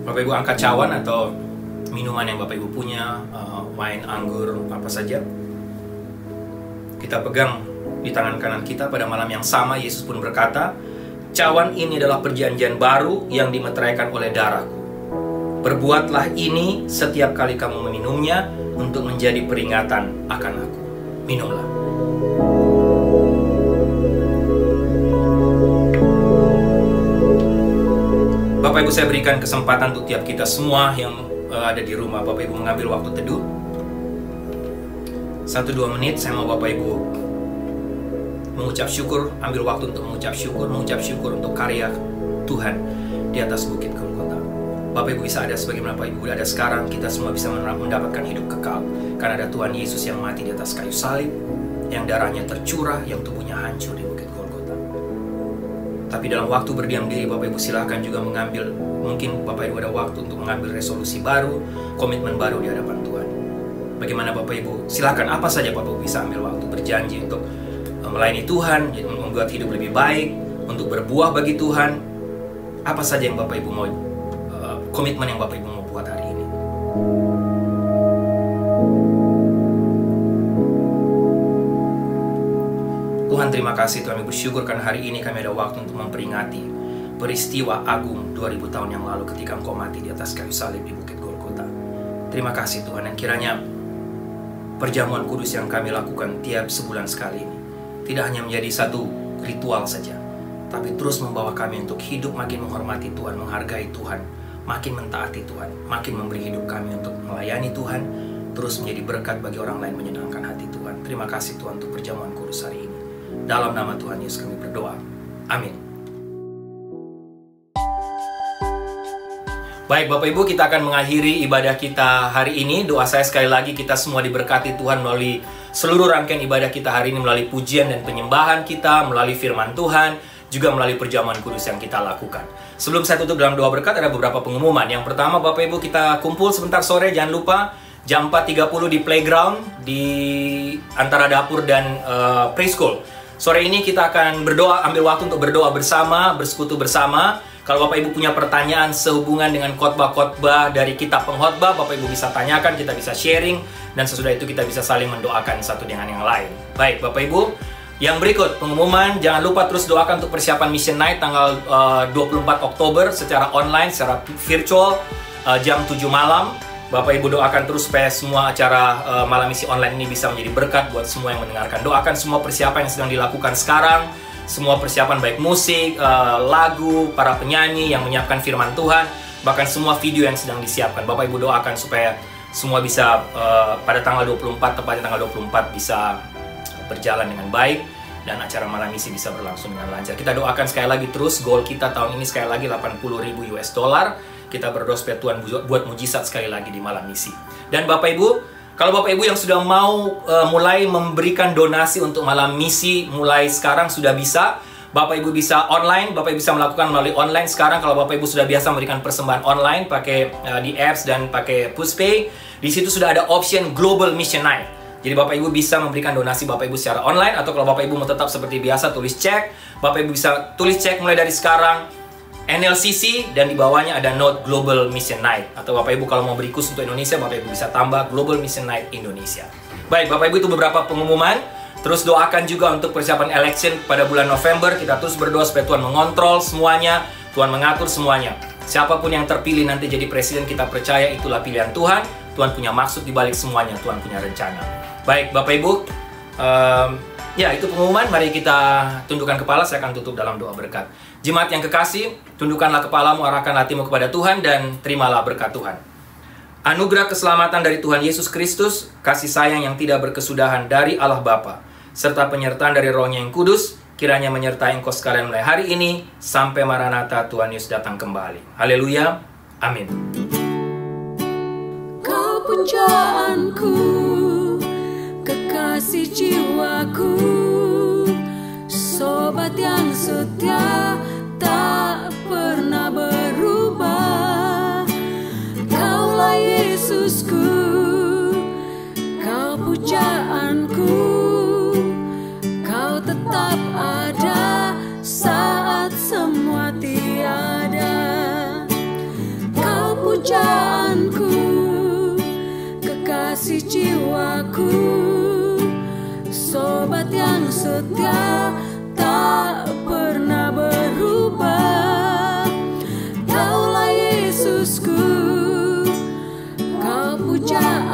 Bapak Ibu angkat cawan atau minuman yang Bapak Ibu punya, wine, anggur, apa saja. Kita pegang di tangan kanan kita. Pada malam yang sama Yesus pun berkata, "Cawan ini adalah perjanjian baru yang dimeteraikan oleh darahku. Perbuatlah ini setiap kali kamu meminumnya untuk menjadi peringatan akan aku. Minumlah." Bapak Ibu, saya berikan kesempatan untuk tiap kita semua yang ada di rumah. Bapak Ibu mengambil waktu teduh 1-2 menit. Saya mau Bapak Ibu mengucap syukur, ambil waktu untuk mengucap syukur untuk karya Tuhan di atas bukit Golgota. Bapak Ibu bisa ada sebagaimana Bapak Ibu ada sekarang. Kita semua bisa mendapatkan hidup kekal karena ada Tuhan Yesus yang mati di atas kayu salib, yang darahnya tercurah, yang tubuhnya hancur di bukit Golgota. Tapi dalam waktu berdiam diri, Bapak Ibu silakan juga mengambil, mungkin Bapak Ibu ada waktu untuk mengambil resolusi baru, komitmen baru di hadapan Tuhan. Bagaimana Bapak Ibu? Silakan, apa saja Bapak Ibu bisa ambil waktu, berjanji untuk melayani Tuhan, membuat hidup lebih baik, untuk berbuah bagi Tuhan. Apa saja yang Bapak Ibu mau, komitmen yang Bapak Ibu mau buat hari ini. Tuhan, terima kasih Tuhan, kami bersyukur karena hari ini kami ada waktu untuk memperingati peristiwa agung 2000 tahun yang lalu ketika Engkau mati di atas kayu salib di bukit Golgota. Terima kasih Tuhan, dan kiranya perjamuan kudus yang kami lakukan tiap sebulan sekali ini tidak hanya menjadi satu ritual saja, tapi terus membawa kami untuk hidup makin menghormati Tuhan, menghargai Tuhan, makin mentaati Tuhan, makin memberi hidup kami untuk melayani Tuhan, terus menjadi berkat bagi orang lain, menyenangkan hati Tuhan. Terima kasih Tuhan untuk perjamuan kudus hari ini. Dalam nama Tuhan Yesus kami berdoa. Amin. Baik Bapak Ibu, kita akan mengakhiri ibadah kita hari ini. Doa saya sekali lagi kita semua diberkati Tuhan melalui seluruh rangkaian ibadah kita hari ini, melalui pujian dan penyembahan kita, melalui firman Tuhan, juga melalui perjamuan kudus yang kita lakukan. Sebelum saya tutup dalam doa berkat, ada beberapa pengumuman. Yang pertama, Bapak Ibu, kita kumpul sebentar sore, jangan lupa jam 4.30 di playground di antara dapur dan preschool. Sore ini kita akan berdoa, ambil waktu untuk berdoa bersama, bersekutu bersama. Kalau Bapak Ibu punya pertanyaan sehubungan dengan khotbah-khotbah dari kitab pengkhotbah, Bapak Ibu bisa tanyakan, kita bisa sharing, dan sesudah itu kita bisa saling mendoakan satu dengan yang lain. Baik, Bapak Ibu, yang berikut pengumuman, jangan lupa terus doakan untuk persiapan Mission Night tanggal 24 Oktober secara online, secara virtual, jam 7 malam. Bapak Ibu doakan terus supaya semua acara malam misi online ini bisa menjadi berkat buat semua yang mendengarkan. Doakan semua persiapan yang sedang dilakukan sekarang, semua persiapan baik musik, lagu, para penyanyi yang menyiapkan firman Tuhan, bahkan semua video yang sedang disiapkan. Bapak Ibu doakan supaya semua bisa pada tanggal 24, tepatnya tanggal 24 bisa berjalan dengan baik dan acara malam misi bisa berlangsung dengan lancar. Kita doakan sekali lagi terus, goal kita tahun ini sekali lagi $80.000 US. Kita berdoa supaya Tuhan buat mujizat sekali lagi di malam misi. Dan Bapak Ibu, kalau Bapak Ibu yang sudah mau mulai memberikan donasi untuk malam misi, mulai sekarang sudah bisa. Bapak Ibu bisa online, Bapak Ibu bisa melakukan melalui online sekarang. Kalau Bapak Ibu sudah biasa memberikan persembahan online pakai di apps dan pakai Pushpay, di situ sudah ada option Global Mission Night. Jadi Bapak Ibu bisa memberikan donasi Bapak Ibu secara online, atau kalau Bapak Ibu mau tetap seperti biasa tulis cek, Bapak Ibu bisa tulis cek mulai dari sekarang NLCC dan di bawahnya ada note Global Mission Night. Atau Bapak Ibu kalau mau beri khusus untuk Indonesia, Bapak Ibu bisa tambah Global Mission Night Indonesia. Baik, Bapak Ibu, itu beberapa pengumuman. Terus doakan juga untuk persiapan election pada bulan November. Kita terus berdoa supaya Tuhan mengontrol semuanya, Tuhan mengatur semuanya. Siapapun yang terpilih nanti jadi presiden, kita percaya itulah pilihan Tuhan. Tuhan punya maksud di balik semuanya, Tuhan punya rencana. Baik, Bapak Ibu, ya itu pengumuman. Mari kita tundukkan kepala, saya akan tutup dalam doa berkat. Jemaat yang kekasih, tundukkanlah kepalamu, arahkan hatimu kepada Tuhan, dan terimalah berkat Tuhan. Anugerah keselamatan dari Tuhan Yesus Kristus, kasih sayang yang tidak berkesudahan dari Allah Bapa, serta penyertaan dari Roh-Nya yang kudus, kiranya menyertai engkau sekalian mulai hari ini, sampai Maranatha Tuhan Yesus datang kembali. Haleluya, amin. Kau pujaanku, kekasih jiwaku, sobat yang setia, tak pernah berubah. Kaulah Yesusku, kau pujaanku, kau tetap ada saat semua tiada. Kau pujaanku, kekasih jiwaku, sobat yang setia, tak pernah berubah. Kaulah Yesusku, kau pujaanku,